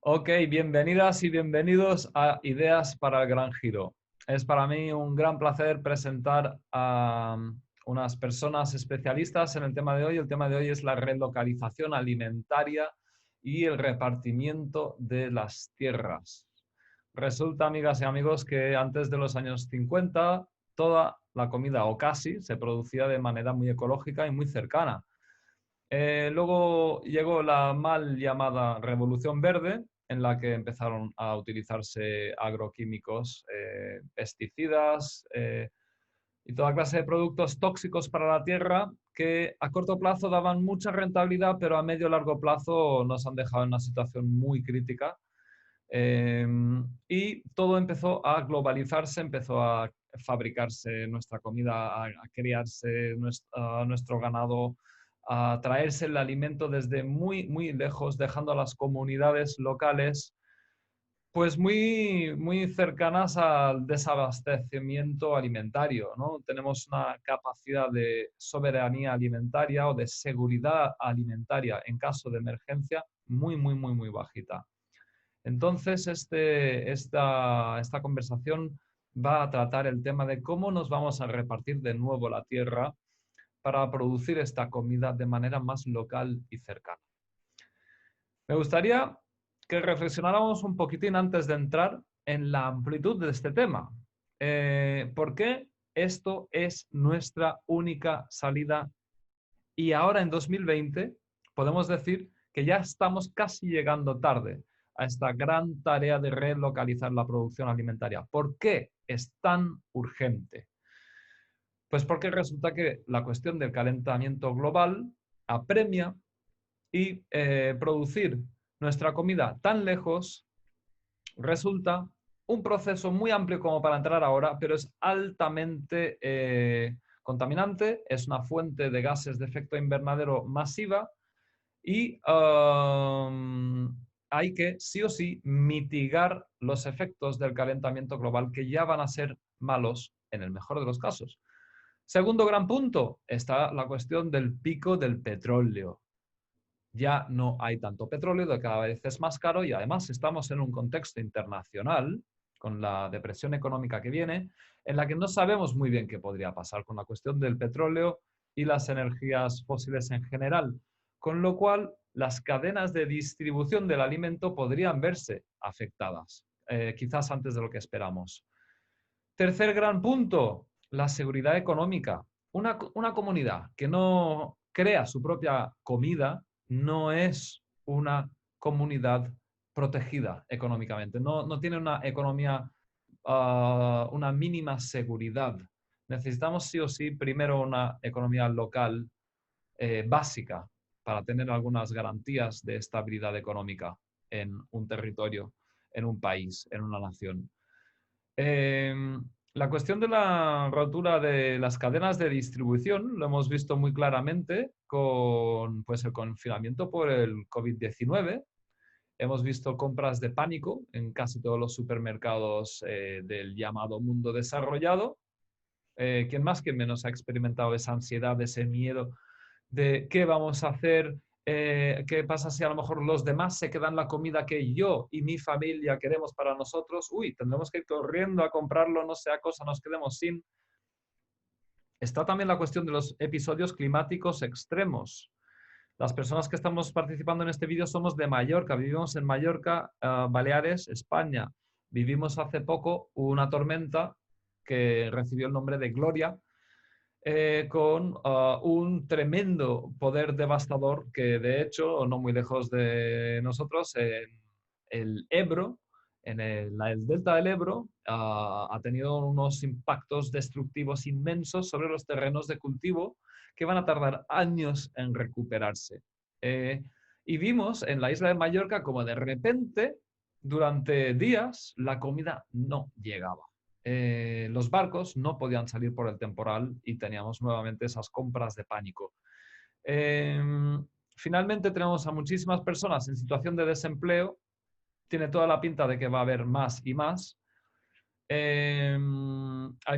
Ok, bienvenidas y bienvenidos a Ideas para el Gran Giro. Es para mí un gran placer presentar a unas personas especialistas en el tema de hoy. El tema de hoy es la relocalización alimentaria y el repartimiento de las tierras. Resulta, amigas y amigos, que antes de los años 50 toda la comida, o casi, se producía de manera muy ecológica y muy cercana. Luego llegó la mal llamada Revolución Verde, en la que empezaron a utilizarse agroquímicos, pesticidas y toda clase de productos tóxicos para la tierra que a corto plazo daban mucha rentabilidad, pero a medio y largo plazo nos han dejado en una situación muy crítica. Eh, y todo empezó a globalizarse, empezó a fabricarse nuestra comida, a criarse nuestro ganado, a traerse el alimento desde muy, muy lejos, dejando a las comunidades locales pues muy, muy cercanas al desabastecimiento alimentario, ¿no? Tenemos una capacidad de soberanía alimentaria o de seguridad alimentaria en caso de emergencia muy, muy, muy, muy bajita. Entonces, esta conversación va a tratar el tema de cómo nos vamos a repartir de nuevo la tierra para producir esta comida de manera más local y cercana. Me gustaría que reflexionáramos un poquitín antes de entrar en la amplitud de este tema. ¿Por qué esto es nuestra única salida? Y ahora en 2020 podemos decir que ya estamos casi llegando tarde a esta gran tarea de relocalizar la producción alimentaria. ¿Por qué es tan urgente? Pues porque resulta que la cuestión del calentamiento global apremia y producir nuestra comida tan lejos resulta un proceso muy amplio como para entrar ahora, pero es altamente contaminante, es una fuente de gases de efecto invernadero masiva y hay que sí o sí mitigar los efectos del calentamiento global que ya van a ser malos en el mejor de los casos. Segundo gran punto, está la cuestión del pico del petróleo. Ya no hay tanto petróleo, de cada vez es más caro y además estamos en un contexto internacional con la depresión económica que viene, en la que no sabemos muy bien qué podría pasar con la cuestión del petróleo y las energías fósiles en general, con lo cual las cadenas de distribución del alimento podrían verse afectadas, quizás antes de lo que esperamos. Tercer gran punto, la seguridad económica. Una comunidad que no crea su propia comida no es una comunidad protegida económicamente, no tiene una economía, una mínima seguridad. Necesitamos sí o sí primero una economía local básica para tener algunas garantías de estabilidad económica en un territorio, en un país, en una nación. Eh, la cuestión de la rotura de las cadenas de distribución lo hemos visto muy claramente con pues, el confinamiento por el COVID-19. Hemos visto compras de pánico en casi todos los supermercados del llamado mundo desarrollado. Quien más, quien menos ha experimentado esa ansiedad, ese miedo de qué vamos a hacer, qué pasa si a lo mejor los demás se quedan la comida que yo y mi familia queremos para nosotros. Uy, tendremos que ir corriendo a comprarlo, no sea cosa, nos quedemos sin. Está también la cuestión de los episodios climáticos extremos. Las personas que estamos participando en este vídeo somos de Mallorca, vivimos en Mallorca, Baleares, España. Vivimos hace poco una tormenta que recibió el nombre de Gloria, con un tremendo poder devastador que de hecho, no muy lejos de nosotros, en el Ebro, en el delta del Ebro, ha tenido unos impactos destructivos inmensos sobre los terrenos de cultivo que van a tardar años en recuperarse. Eh, y vimos en la isla de Mallorca como de repente, durante días, la comida no llegaba. Los barcos no podían salir por el temporal y teníamos nuevamente esas compras de pánico. Eh, Finalmente tenemos a muchísimas personas en situación de desempleo. Tiene toda la pinta de que va a haber más y más. Hay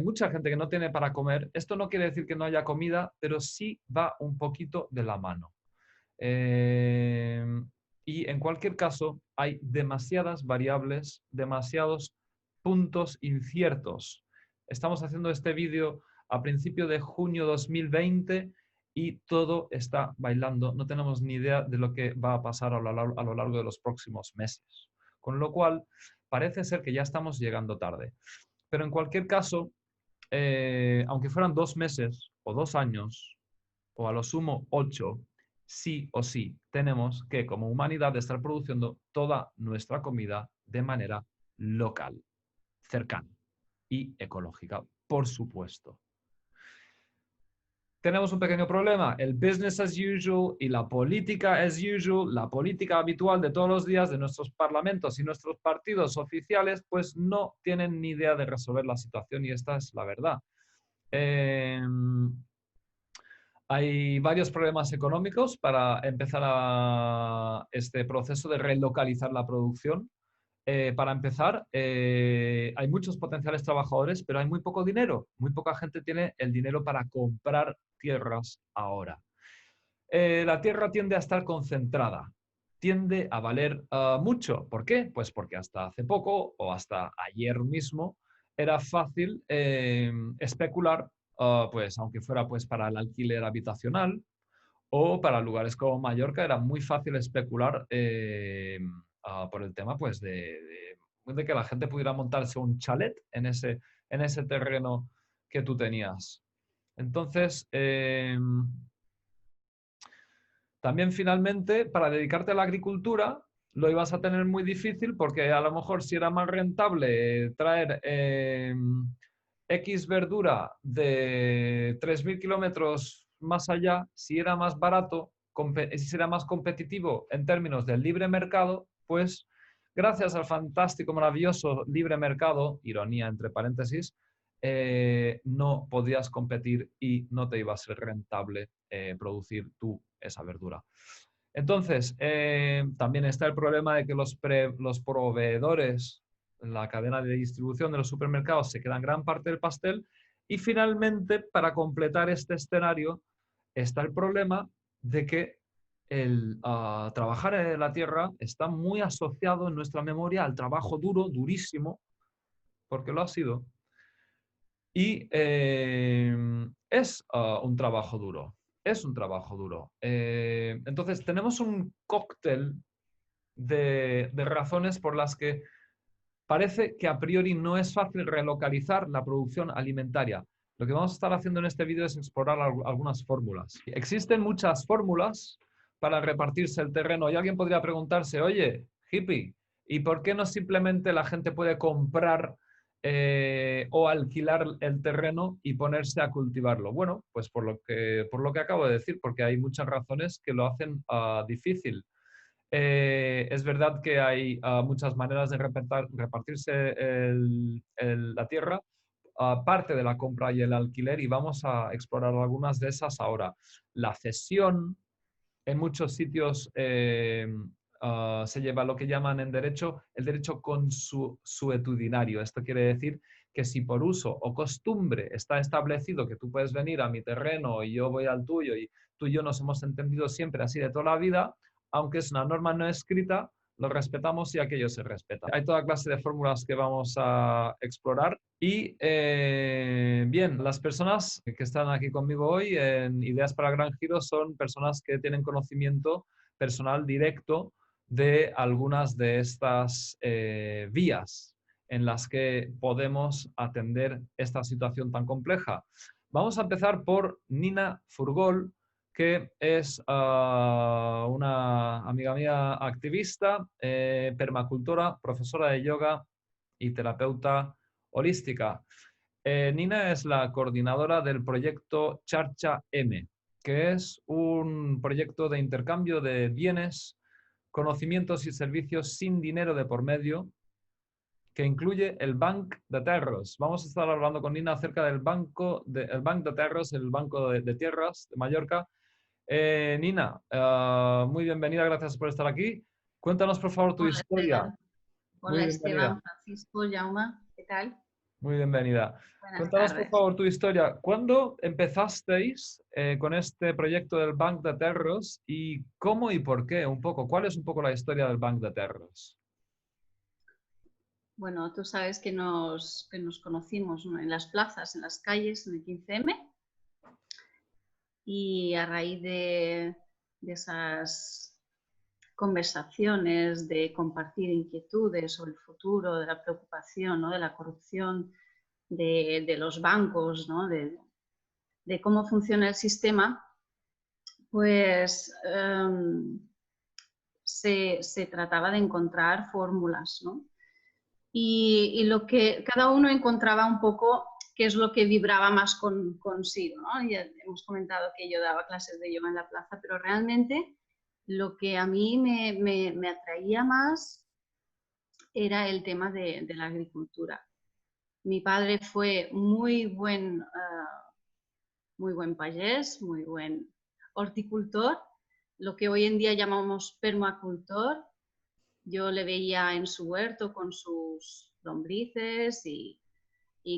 mucha gente que no tiene para comer. Esto no quiere decir que no haya comida, pero sí va un poquito de la mano. Eh, y en cualquier caso hay demasiadas variables, demasiados puntos inciertos. Estamos haciendo este vídeo a principio de junio 2020 y todo está bailando. No tenemos ni idea de lo que va a pasar a lo largo de los próximos meses. Con lo cual, parece ser que ya estamos llegando tarde. Pero en cualquier caso, aunque fueran 2 meses o 2 años, o a lo sumo 8, sí o sí tenemos que, como humanidad, estar produciendo toda nuestra comida de manera local, cercana y ecológica, por supuesto. Tenemos un pequeño problema, el business as usual y la política as usual, la política habitual de todos los días de nuestros parlamentos y nuestros partidos oficiales, pues no tienen ni idea de resolver la situación y esta es la verdad. Hay varios problemas económicos para empezar este proceso de relocalizar la producción. Para empezar, hay muchos potenciales trabajadores, pero hay muy poco dinero. Muy poca gente tiene el dinero para comprar tierras ahora. La tierra tiende a estar concentrada, tiende a valer mucho. ¿Por qué? Pues porque hasta hace poco o hasta ayer mismo era fácil especular, pues aunque fuera pues para el alquiler habitacional o para lugares como Mallorca, era muy fácil especular por el tema pues de que la gente pudiera montarse un chalet en ese terreno que tú tenías. Entonces, también finalmente, para dedicarte a la agricultura, lo ibas a tener muy difícil porque a lo mejor si era más rentable traer X verdura de 3.000 kilómetros más allá, si era más barato, si era más competitivo en términos del libre mercado, pues gracias al fantástico, maravilloso libre mercado, ironía entre paréntesis, no podías competir y no te iba a ser rentable producir tú esa verdura. Entonces, también está el problema de que los proveedores, la cadena de distribución de los supermercados se quedan gran parte del pastel y finalmente, para completar este escenario, está el problema de que el trabajar en la tierra está muy asociado en nuestra memoria al trabajo duro, durísimo, porque lo ha sido, y es un trabajo duro, es un trabajo duro. Entonces, tenemos un cóctel de razones por las que parece que a priori no es fácil relocalizar la producción alimentaria. Lo que vamos a estar haciendo en este vídeo es explorar algunas fórmulas. Existen muchas fórmulas para repartirse el terreno y alguien podría preguntarse, oye, hippie, ¿y por qué no simplemente la gente puede comprar o alquilar el terreno y ponerse a cultivarlo? Bueno, pues por lo que acabo de decir, porque hay muchas razones que lo hacen difícil. Es verdad que hay muchas maneras de repartirse la tierra, parte de la compra y el alquiler, y vamos a explorar algunas de esas ahora. La cesión, en muchos sitios se lleva lo que llaman en derecho el derecho consuetudinario. Esto quiere decir que si por uso o costumbre está establecido que tú puedes venir a mi terreno y yo voy al tuyo y tú y yo nos hemos entendido siempre así de toda la vida, aunque es una norma no escrita, lo respetamos y aquello se respeta. Hay toda clase de fórmulas que vamos a explorar y bien, las personas que están aquí conmigo hoy en Ideas para Gran Giro son personas que tienen conocimiento personal directo de algunas de estas vías en las que podemos atender esta situación tan compleja. Vamos a empezar por Nina Furgol, que es una amiga mía activista, permacultora, profesora de yoga y terapeuta holística. Nina es la coordinadora del proyecto Charcha M, que es un proyecto de intercambio de bienes, conocimientos y servicios sin dinero de por medio, que incluye el Banc de Terres. Vamos a estar hablando con Nina acerca del Banc de Terres, el Banco de Tierras de Mallorca. Nina, muy bienvenida, gracias por estar aquí. Cuéntanos, por favor, tu Hola historia. Esteban, Muy hola bienvenida. Esteban, Francisco, Jauma, ¿qué tal? Muy bienvenida. Buenas Cuéntanos, por tardes. favor, tu historia. ¿Cuándo empezasteis con este proyecto del Banc de Terres y cómo y por qué? Un poco, ¿cuál es un poco la historia del Banc de Terres? Bueno, tú sabes que nos conocimos, ¿no?, en las plazas, en las calles, en el 15M, y a raíz de esas conversaciones, de compartir inquietudes sobre el futuro, de la preocupación, ¿no?, de la corrupción, de los bancos, ¿no?, de cómo funciona el sistema, pues se trataba de encontrar fórmulas, ¿no? Y lo que cada uno encontraba un poco qué es lo que vibraba más consigo, ¿no? Ya hemos comentado que yo daba clases de yoga en la plaza, pero realmente lo que a mí me atraía más era el tema de la agricultura. Mi padre fue muy buen payés, muy buen horticultor, lo que hoy en día llamamos permacultor. Yo le veía en su huerto con sus lombrices y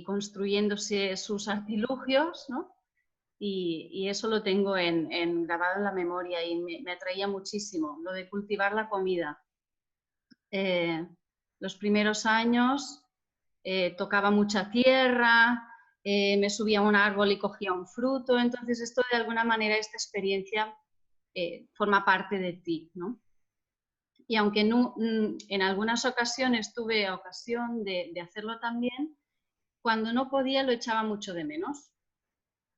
construyéndose sus artilugios, ¿no? Y eso lo tengo grabado en la memoria y me atraía muchísimo, lo de cultivar la comida. Eh, los primeros años tocaba mucha tierra, me subía a un árbol y cogía un fruto, entonces esto de alguna manera, esta experiencia forma parte de ti, ¿no? Y aunque no, en algunas ocasiones tuve ocasión de hacerlo también, cuando no podía lo echaba mucho de menos.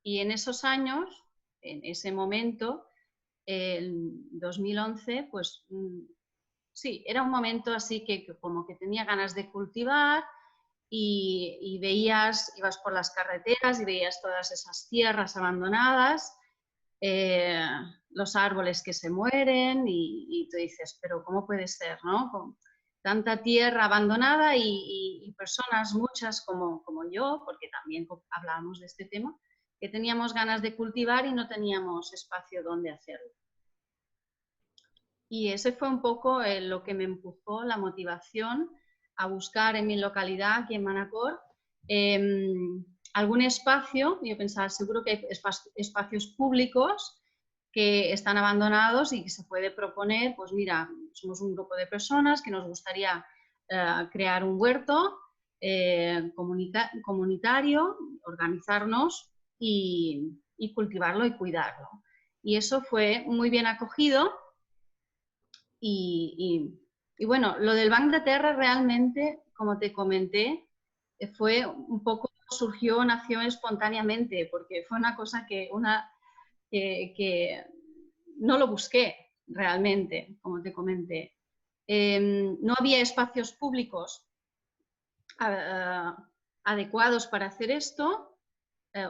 Y en esos años, en ese momento, en 2011, pues sí, era un momento así que como que tenía ganas de cultivar y veías, ibas por las carreteras y veías todas esas tierras abandonadas, eh, los árboles que se mueren y tú dices, pero ¿cómo puede ser, no? Con tanta tierra abandonada y personas, muchas como yo, porque también hablábamos de este tema, que teníamos ganas de cultivar y no teníamos espacio donde hacerlo. Y ese fue un poco lo que me empujó, la motivación a buscar en mi localidad, aquí en Manacor, eh, algún espacio. Yo pensaba, seguro que hay espacios públicos que están abandonados y que se puede proponer, pues mira, somos un grupo de personas que nos gustaría crear un huerto comunitario, organizarnos y cultivarlo y cuidarlo. Y eso fue muy bien acogido y bueno, lo del Banc de Terra realmente, como te comenté, fue un poco, surgió, nació espontáneamente, porque fue una cosa que no lo busqué realmente, como te comenté. No había espacios públicos adecuados para hacer esto,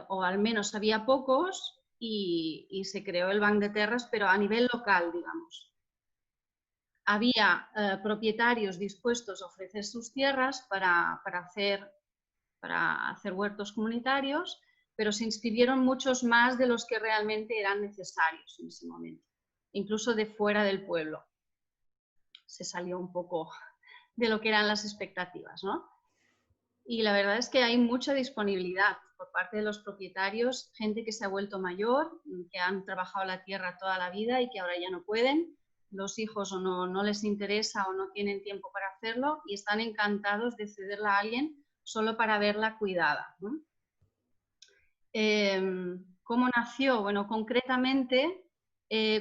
o al menos había pocos, y se creó el Banc de Terres, pero a nivel local, digamos. Había propietarios dispuestos a ofrecer sus tierras para hacer huertos comunitarios, pero se inscribieron muchos más de los que realmente eran necesarios en ese momento, incluso de fuera del pueblo. Se salió un poco de lo que eran las expectativas, ¿no? Y la verdad es que hay mucha disponibilidad por parte de los propietarios, gente que se ha vuelto mayor, que han trabajado la tierra toda la vida y que ahora ya no pueden, los hijos o no les interesa o no tienen tiempo para hacerlo y están encantados de cederla a alguien solo para verla cuidada, ¿no? ¿Cómo nació? Bueno, concretamente,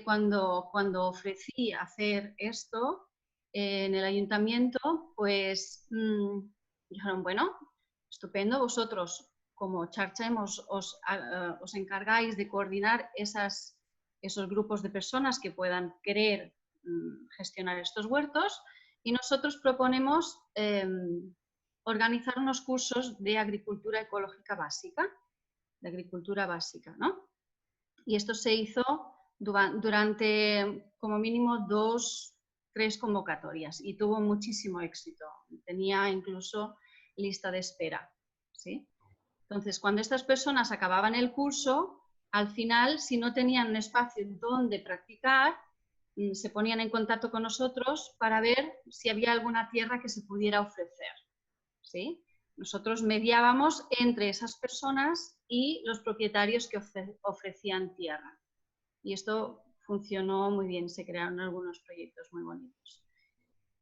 cuando ofrecí hacer esto en el ayuntamiento, pues dijeron, bueno, estupendo, vosotros como Charchaim os encargáis de coordinar esos grupos de personas que puedan querer gestionar estos huertos y nosotros proponemos organizar unos cursos de agricultura ecológica básica, ¿no? Y esto se hizo durante como mínimo 3 convocatorias y tuvo muchísimo éxito. Tenía incluso lista de espera, ¿sí? Entonces, cuando estas personas acababan el curso, al final, si no tenían un espacio donde practicar, se ponían en contacto con nosotros para ver si había alguna tierra que se pudiera ofrecer, ¿sí? Nosotros mediábamos entre esas personas y los propietarios que ofrecían tierra. Y esto funcionó muy bien, se crearon algunos proyectos muy bonitos.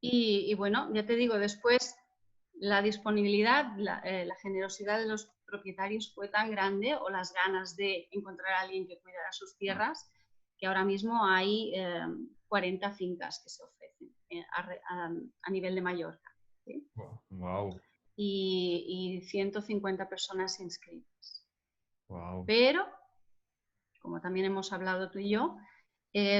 Y bueno, ya te digo, después la disponibilidad, la generosidad de los propietarios fue tan grande, o las ganas de encontrar a alguien que cuidara sus tierras, que ahora mismo hay 40 fincas que se ofrecen a nivel de Mallorca, ¿sí? Wow. Y 150 personas inscritas. Wow. Pero, como también hemos hablado tú y yo,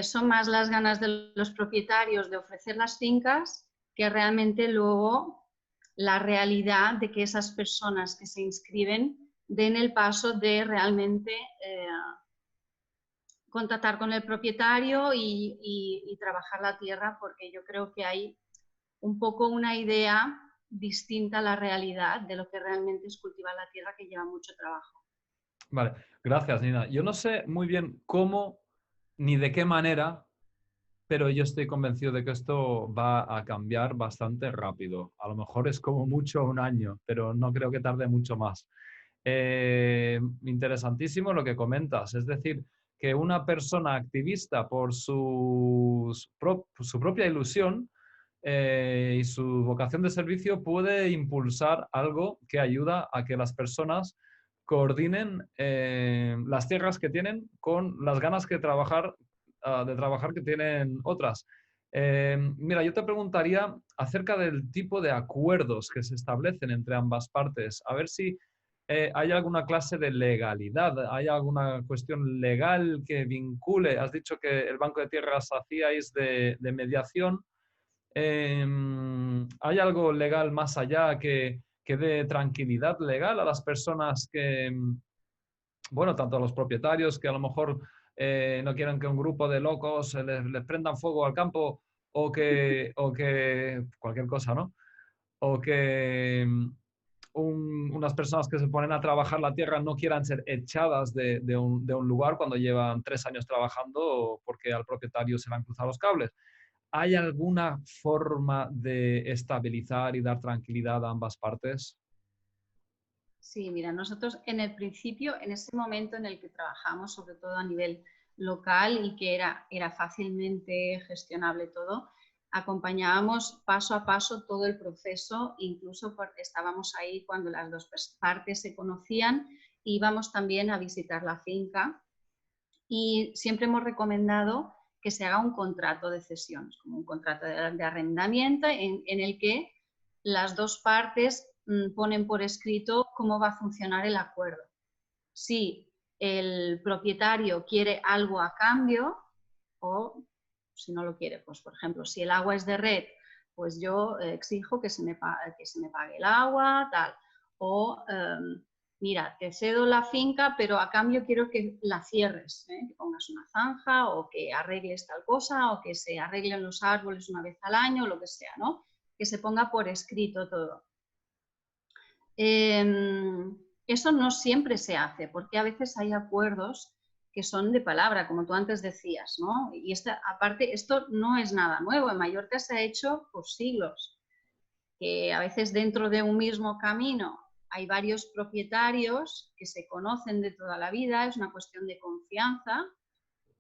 son más las ganas de los propietarios de ofrecer las fincas que realmente luego la realidad de que esas personas que se inscriben den el paso de realmente contactar con el propietario y trabajar la tierra, porque yo creo que hay un poco una idea distinta a la realidad de lo que realmente es cultivar la tierra, que lleva mucho trabajo. Vale, gracias, Nina. Yo no sé muy bien cómo ni de qué manera, pero yo estoy convencido de que esto va a cambiar bastante rápido. A lo mejor es como mucho un año, pero no creo que tarde mucho más. Interesantísimo lo que comentas, es decir, que una persona activista por su propia ilusión y su vocación de servicio puede impulsar algo que ayuda a que las personas coordinen las tierras que tienen con las ganas de trabajar que tienen otras. Mira, yo te preguntaría acerca del tipo de acuerdos que se establecen entre ambas partes, a ver si hay alguna clase de legalidad, hay alguna cuestión legal que vincule. Has dicho que el Banco de Tierras hacíais de mediación. ¿Hay algo legal más allá que dé tranquilidad legal a las personas que, bueno, tanto a los propietarios que a lo mejor no quieren que un grupo de locos les prendan fuego al campo o que cualquier cosa, ¿no? O que unas personas que se ponen a trabajar la tierra no quieran ser echadas de un lugar cuando llevan 3 años trabajando porque al propietario se le han cruzado los cables. ¿Hay alguna forma de estabilizar y dar tranquilidad a ambas partes? Sí, mira, nosotros en el principio, en ese momento en el que trabajamos, sobre todo a nivel local y que era fácilmente gestionable todo, acompañábamos paso a paso todo el proceso, incluso porque estábamos ahí cuando las dos partes se conocían, íbamos también a visitar la finca y siempre hemos recomendado que se haga un contrato de cesión, como un contrato de arrendamiento en el que las dos partes ponen por escrito cómo va a funcionar el acuerdo. Si el propietario quiere algo a cambio o si no lo quiere, pues por ejemplo, si el agua es de red, pues yo exijo que se me pague el agua, tal. O mira, te cedo la finca, pero a cambio quiero que la cierres, que pongas una zanja o que arregles tal cosa o que se arreglen los árboles una vez al año, lo que sea, ¿no? Que se ponga por escrito todo. Eso no siempre se hace, porque a veces hay acuerdos que son de palabra, como tú antes decías, ¿no? Y aparte, esto no es nada nuevo, en Mallorca se ha hecho por siglos, que a veces dentro de un mismo camino hay varios propietarios que se conocen de toda la vida, es una cuestión de confianza.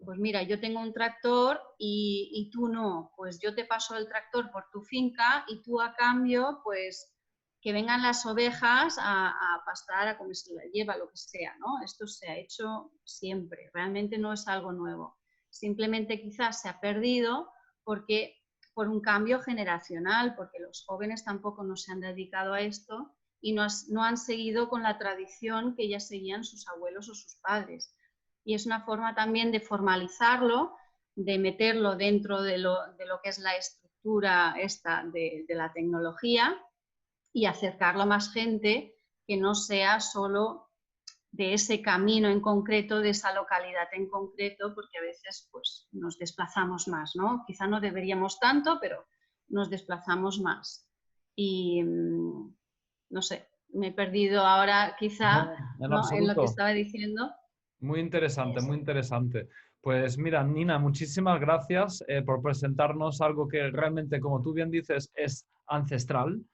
Pues mira, yo tengo un tractor y tú no, pues yo te paso el tractor por tu finca y tú a cambio, pues que vengan las ovejas a pastar, a comerse la hierba, lo que sea, ¿no? Esto se ha hecho siempre, realmente no es algo nuevo. Simplemente quizás se ha perdido porque por un cambio generacional, porque los jóvenes tampoco no se han dedicado a esto y no han seguido con la tradición que ya seguían sus abuelos o sus padres. Y es una forma también de formalizarlo, de meterlo dentro de lo que es la estructura esta de la tecnología y acercarlo a más gente que no sea solo de ese camino en concreto, de esa localidad en concreto, porque a veces pues, nos desplazamos más, ¿no? Quizá no deberíamos tanto, pero nos desplazamos más. Y no sé, me he perdido ahora quizá, No, en ¿no?, en lo que absoluto. estaba diciendo. Muy interesante, Eso. muy interesante. Pues mira, Nina, muchísimas gracias por presentarnos algo que realmente, como tú bien dices, es ancestral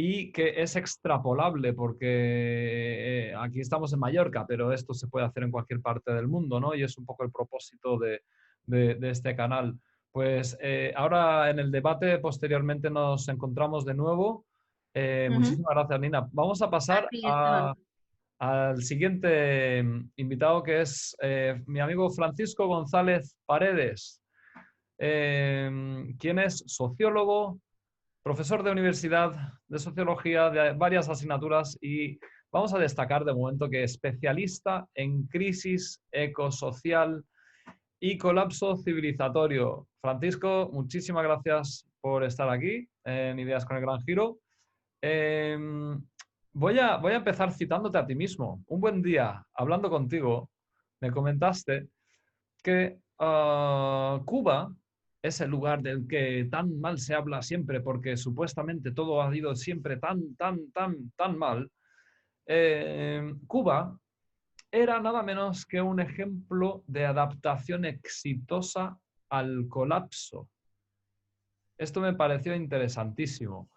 y que es extrapolable porque aquí estamos en Mallorca, pero esto se puede hacer en cualquier parte del mundo, ¿no? Y es un poco el propósito de este canal. Pues ahora en el debate posteriormente nos encontramos de nuevo. Ujú. Muchísimas gracias, Nina. Vamos a A pasar ti, Esteban. al siguiente invitado, que es mi amigo Francisco González Paredes, quien es sociólogo, profesor de universidad de sociología de varias asignaturas y vamos a destacar de momento que es especialista en crisis ecosocial y colapso civilizatorio. Francisco, muchísimas gracias por estar aquí en Ideas con el Gran Giro. Eh, voy a empezar citándote a ti mismo. Un buen día, hablando contigo, me comentaste que Cuba es el lugar del que tan mal se habla siempre, porque supuestamente todo ha ido siempre tan mal. Cuba era nada menos que un ejemplo de adaptación exitosa al colapso. Esto me pareció interesantísimo.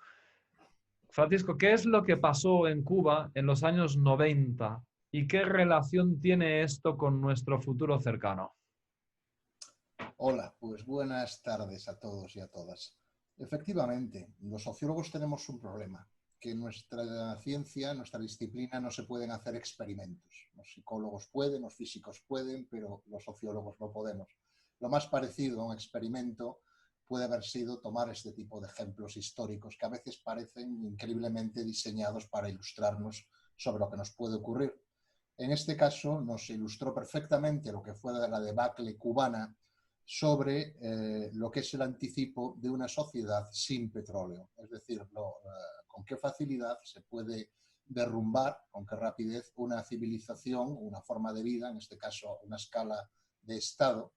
Francisco, ¿qué es lo que pasó en Cuba en los años 90 y qué relación tiene esto con nuestro futuro cercano? Hola, pues buenas tardes a todos y a todas. Efectivamente, los sociólogos tenemos un problema, que en nuestra ciencia, nuestra disciplina, no se pueden hacer experimentos. Los psicólogos pueden, los físicos pueden, pero los sociólogos no podemos. Lo más parecido a un experimento puede haber sido tomar este tipo de ejemplos históricos que a veces parecen increíblemente diseñados para ilustrarnos sobre lo que nos puede ocurrir. En este caso nos ilustró perfectamente lo que fue la debacle cubana sobre lo que es el anticipo de una sociedad sin petróleo. Es decir, con qué facilidad se puede derrumbar, con qué rapidez una civilización, una forma de vida, en este caso una escala de Estado,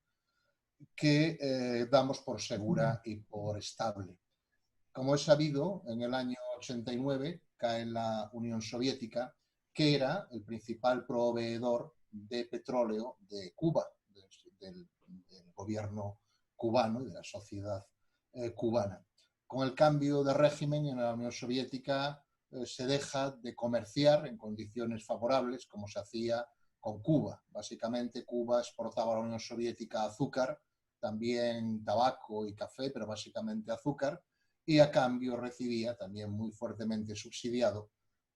que damos por segura y por estable. Como es sabido, en el año 89 cae la Unión Soviética, que era el principal proveedor de petróleo de Cuba, del gobierno cubano y de la sociedad cubana. Con el cambio de régimen en la Unión Soviética se deja de comerciar en condiciones favorables como se hacía con Cuba. Básicamente Cuba exportaba a la Unión Soviética azúcar, también tabaco y café, pero básicamente azúcar, y a cambio recibía, también muy fuertemente subsidiado,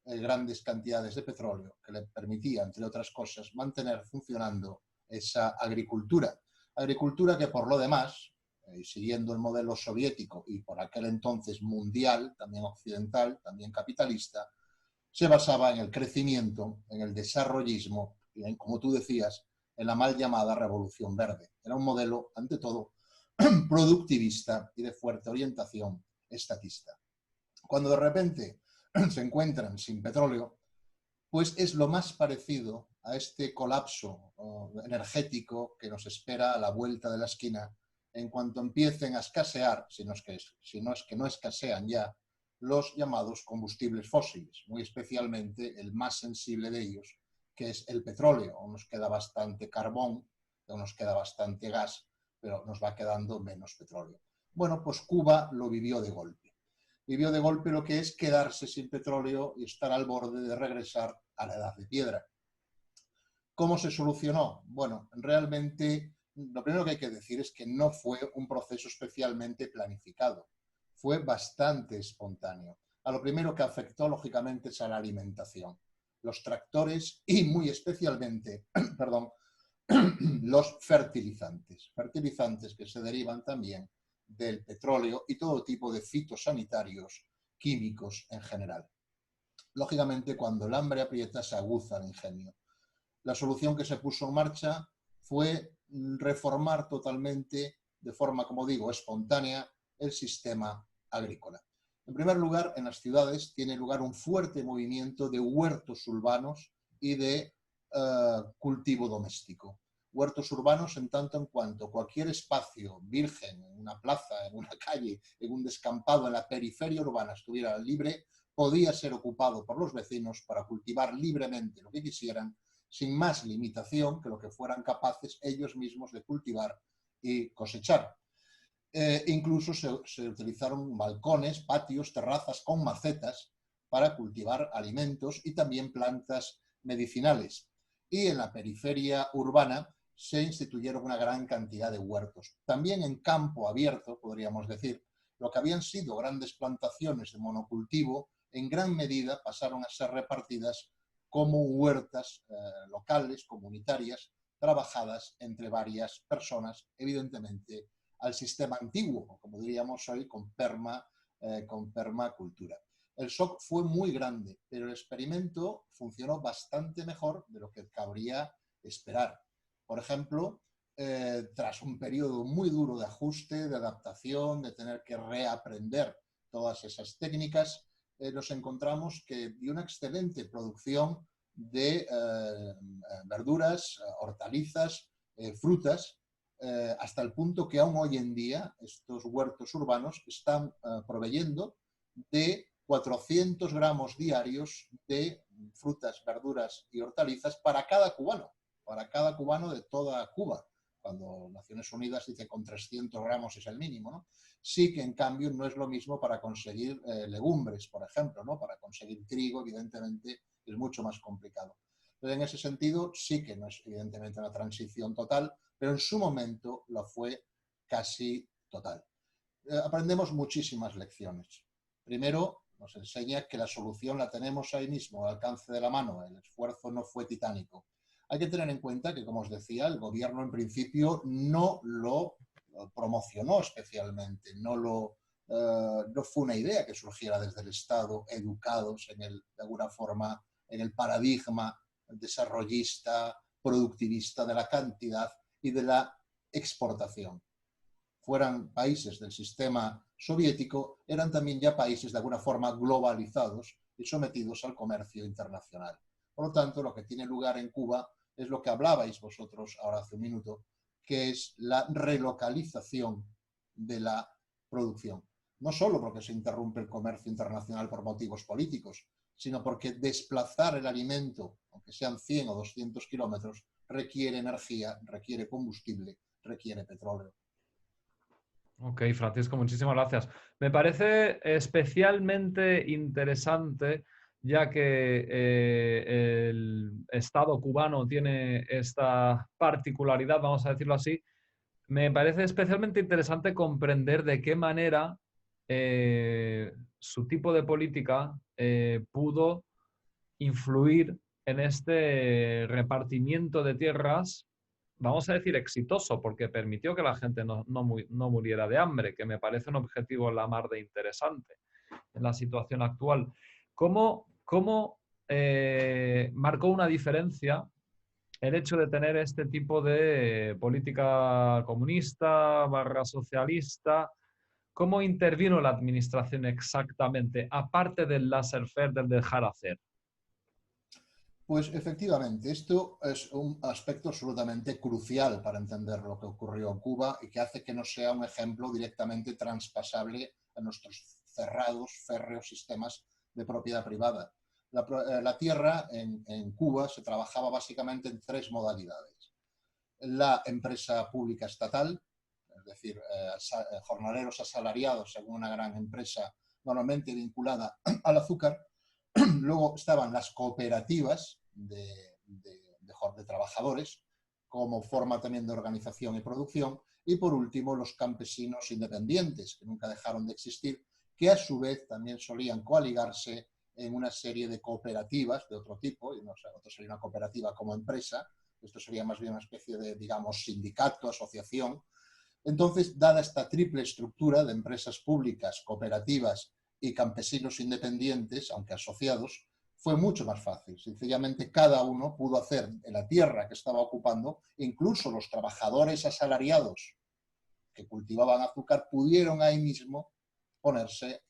grandes cantidades de petróleo que le permitía, entre otras cosas, mantener funcionando esa agricultura. Agricultura que por lo demás, siguiendo el modelo soviético y por aquel entonces mundial, también occidental, también capitalista, se basaba en el crecimiento, en el desarrollismo y, en, como tú decías, en la mal llamada Revolución Verde. Era un modelo, ante todo, productivista y de fuerte orientación estatista. Cuando de repente se encuentran sin petróleo, pues es lo más parecido a este colapso energético que nos espera a la vuelta de la esquina en cuanto empiecen a escasear, si no es que no escasean ya, los llamados combustibles fósiles, muy especialmente el más sensible de ellos, que es el petróleo. Aún nos queda bastante carbón, aún nos queda bastante gas, pero nos va quedando menos petróleo. Bueno, pues Cuba lo vivió de golpe. Vivió de golpe lo que es quedarse sin petróleo y estar al borde de regresar a la edad de piedra. ¿Cómo se solucionó? Bueno, realmente lo primero que hay que decir es que no fue un proceso especialmente planificado, fue bastante espontáneo. A lo primero que afectó, lógicamente, es a la alimentación. Los tractores y muy especialmente, perdón, los fertilizantes. Fertilizantes que se derivan también del petróleo y todo tipo de fitosanitarios químicos en general. Lógicamente, cuando el hambre aprieta, se aguza el ingenio. La solución que se puso en marcha fue reformar totalmente, de forma, como digo, espontánea, el sistema agrícola. En primer lugar, en las ciudades tiene lugar un fuerte movimiento de huertos urbanos y de cultivo doméstico. Huertos urbanos en tanto en cuanto cualquier espacio virgen, en una plaza, en una calle, en un descampado, en la periferia urbana estuviera libre, podía ser ocupado por los vecinos para cultivar libremente lo que quisieran, sin más limitación que lo que fueran capaces ellos mismos de cultivar y cosechar. Incluso se utilizaron balcones, patios, terrazas con macetas para cultivar alimentos y también plantas medicinales. Y en la periferia urbana se instituyeron una gran cantidad de huertos. También en campo abierto, podríamos decir, lo que habían sido grandes plantaciones de monocultivo, en gran medida pasaron a ser repartidas como huertas locales, comunitarias, trabajadas entre varias personas, evidentemente al sistema antiguo, como diríamos hoy, con permacultura. El shock fue muy grande, pero el experimento funcionó bastante mejor de lo que cabría esperar. Por ejemplo, tras un periodo muy duro de ajuste, de adaptación, de tener que reaprender todas esas técnicas, nos encontramos que dio una excelente producción de verduras, hortalizas, frutas, hasta el punto que aún hoy en día estos huertos urbanos están proveyendo de 400 gramos diarios de frutas, verduras y hortalizas para cada cubano de toda Cuba, cuando Naciones Unidas dice con 300 gramos es el mínimo, ¿no? Sí que en cambio no es lo mismo para conseguir legumbres, por ejemplo, ¿no? Para conseguir trigo, evidentemente, es mucho más complicado. Pero en ese sentido sí que no es evidentemente una transición total, pero en su momento lo fue casi total. Aprendemos muchísimas lecciones. Primero, nos enseña que la solución la tenemos ahí mismo, al alcance de la mano. El esfuerzo no fue titánico. Hay que tener en cuenta que, como os decía, el gobierno en principio no lo promocionó especialmente, no fue una idea que surgiera desde el Estado, educados de alguna forma en el paradigma desarrollista, productivista de la cantidad y de la exportación. Fueran países del sistema soviético, eran también ya países de alguna forma globalizados y sometidos al comercio internacional. Por lo tanto, lo que tiene lugar en Cuba es lo que hablabais vosotros ahora hace un minuto, que es la relocalización de la producción. No solo porque se interrumpe el comercio internacional por motivos políticos, sino porque desplazar el alimento, aunque sean 100 o 200 kilómetros, requiere energía, requiere combustible, requiere petróleo. Ok, Francisco, muchísimas gracias. Me parece especialmente interesante, ya que el Estado cubano tiene esta particularidad, vamos a decirlo así. Me parece especialmente interesante comprender de qué manera su tipo de política pudo influir en este repartimiento de tierras, vamos a decir exitoso, porque permitió que la gente no muriera de hambre, que me parece un objetivo la mar de interesante en la situación actual. ¿Cómo marcó una diferencia el hecho de tener este tipo de política comunista / socialista? ¿Cómo intervino la administración exactamente, aparte del laissez-faire, del dejar hacer? Pues efectivamente, esto es un aspecto absolutamente crucial para entender lo que ocurrió en Cuba y que hace que no sea un ejemplo directamente traspasable a nuestros cerrados, férreos sistemas de propiedad privada. La tierra en Cuba se trabajaba básicamente en tres modalidades. La empresa pública estatal, es decir, jornaleros asalariados según una gran empresa normalmente vinculada al azúcar. Luego estaban las cooperativas de trabajadores como forma también de organización y producción, y por último los campesinos independientes, que nunca dejaron de existir, que a su vez también solían coaligarse en una serie de cooperativas de otro tipo, y otro sería una cooperativa como empresa, esto sería más bien una especie de, digamos, sindicato, asociación. Entonces, dada esta triple estructura de empresas públicas, cooperativas y campesinos independientes, aunque asociados, fue mucho más fácil. Sencillamente cada uno pudo hacer en la tierra que estaba ocupando, incluso los trabajadores asalariados que cultivaban azúcar pudieron ahí mismo ponerse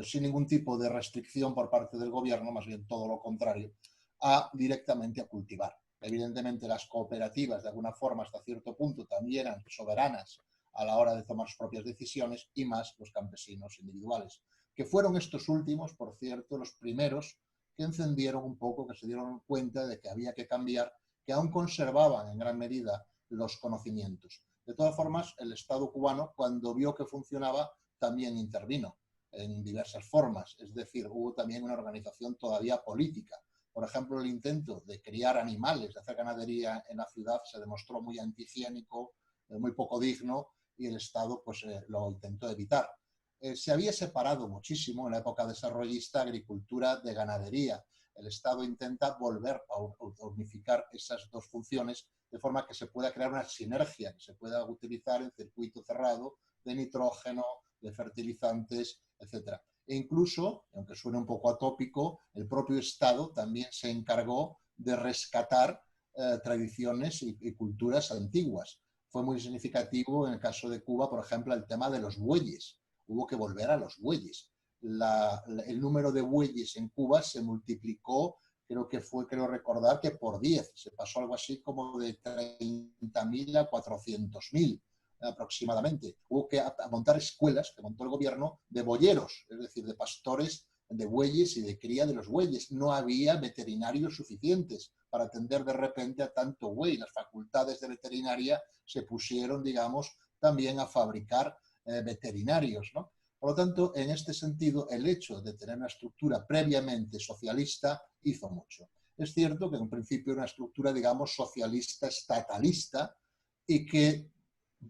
sin ningún tipo de restricción por parte del gobierno, más bien todo lo contrario, directamente a cultivar. Evidentemente las cooperativas de alguna forma hasta cierto punto también eran soberanas a la hora de tomar sus propias decisiones, y más los campesinos individuales, que fueron estos últimos, por cierto, los primeros que encendieron un poco, que se dieron cuenta de que había que cambiar, que aún conservaban en gran medida los conocimientos. De todas formas, el Estado cubano, cuando vio que funcionaba, también intervino. en diversas formas. Es decir, hubo también una organización todavía política. Por ejemplo, el intento de criar animales, de hacer ganadería en la ciudad, se demostró muy antihigiénico, muy poco digno, y el Estado pues, lo intentó evitar. Se había separado muchísimo en la época desarrollista agricultura de ganadería. El Estado intenta volver a unificar esas dos funciones de forma que se pueda crear una sinergia, que se pueda utilizar en circuito cerrado de nitrógeno, de fertilizantes, etc. E incluso, aunque suene un poco atópico, el propio Estado también se encargó de rescatar tradiciones y culturas antiguas. Fue muy significativo en el caso de Cuba, por ejemplo, el tema de los bueyes. Hubo que volver a los bueyes. El número de bueyes en Cuba se multiplicó, creo recordar que por 10. Se pasó algo así como de 30.000 a 400.000 aproximadamente. Hubo que montar escuelas que montó el gobierno de boyeros, es decir, de pastores de bueyes y de cría de los bueyes. No había veterinarios suficientes para atender de repente a tanto buey. Las facultades de veterinaria se pusieron, digamos, también a fabricar veterinarios, ¿no? Por lo tanto, en este sentido, el hecho de tener una estructura previamente socialista hizo mucho. Es cierto que en un principio era una estructura, digamos, socialista estatalista y que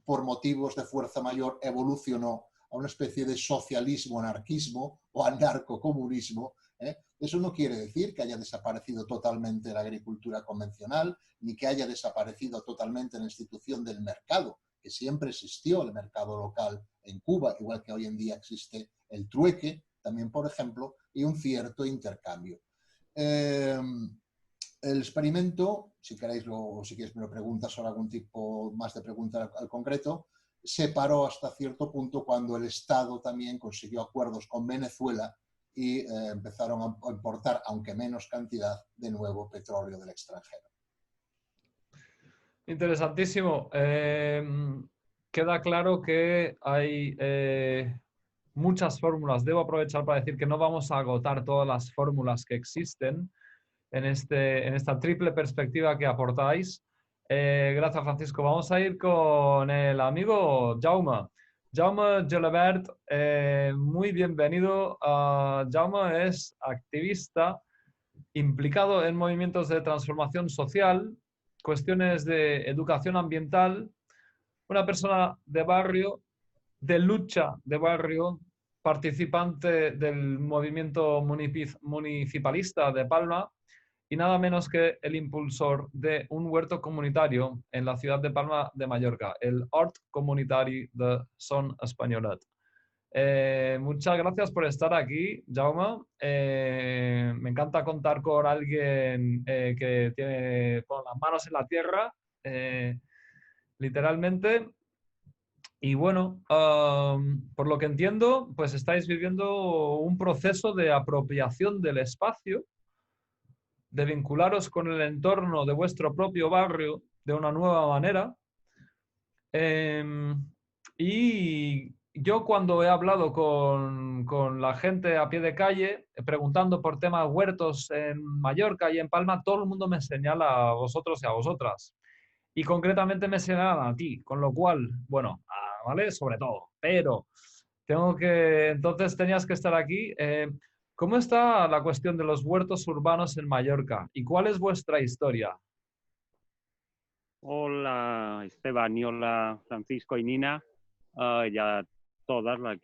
por motivos de fuerza mayor evolucionó a una especie de socialismo-anarquismo o anarcocomunismo. Eso no quiere decir que haya desaparecido totalmente la agricultura convencional, ni que haya desaparecido totalmente la institución del mercado, que siempre existió el mercado local en Cuba, igual que hoy en día existe el trueque, también, por ejemplo, y un cierto intercambio. El experimento, si queréis o si quieres me lo preguntas sobre algún tipo más de pregunta al concreto, se paró hasta cierto punto cuando el Estado también consiguió acuerdos con Venezuela y empezaron a importar, aunque menos cantidad, de nuevo petróleo del extranjero. Interesantísimo. Queda claro que hay muchas fórmulas. Debo aprovechar para decir que no vamos a agotar todas las fórmulas que existen en esta triple perspectiva que aportáis. Gracias, Francisco. Vamos a ir con el amigo Jaume. Jaume Gelabert, muy bienvenido. Jaume es activista implicado en movimientos de transformación social, cuestiones de educación ambiental, una persona de barrio, de lucha de barrio, participante del movimiento municipalista de Palma y nada menos que el impulsor de un huerto comunitario en la ciudad de Palma de Mallorca, el Hort Comunitari de Son Españolet. Muchas gracias por estar aquí, Jaume. Me encanta contar con alguien que tiene con las manos en la tierra, literalmente. Y bueno, por lo que entiendo, pues estáis viviendo un proceso de apropiación del espacio, de vincularos con el entorno de vuestro propio barrio de una nueva manera. Y yo cuando he hablado con la gente a pie de calle, preguntando por temas huertos en Mallorca y en Palma, todo el mundo me señala a vosotros y a vosotras. Y concretamente me señalan a ti, con lo cual, bueno, ¿vale? Sobre todo. Pero entonces tenías que estar aquí. ¿Cómo está la cuestión de los huertos urbanos en Mallorca? ¿Y cuál es vuestra historia? Hola Esteban y hola Francisco y Nina, y a todas las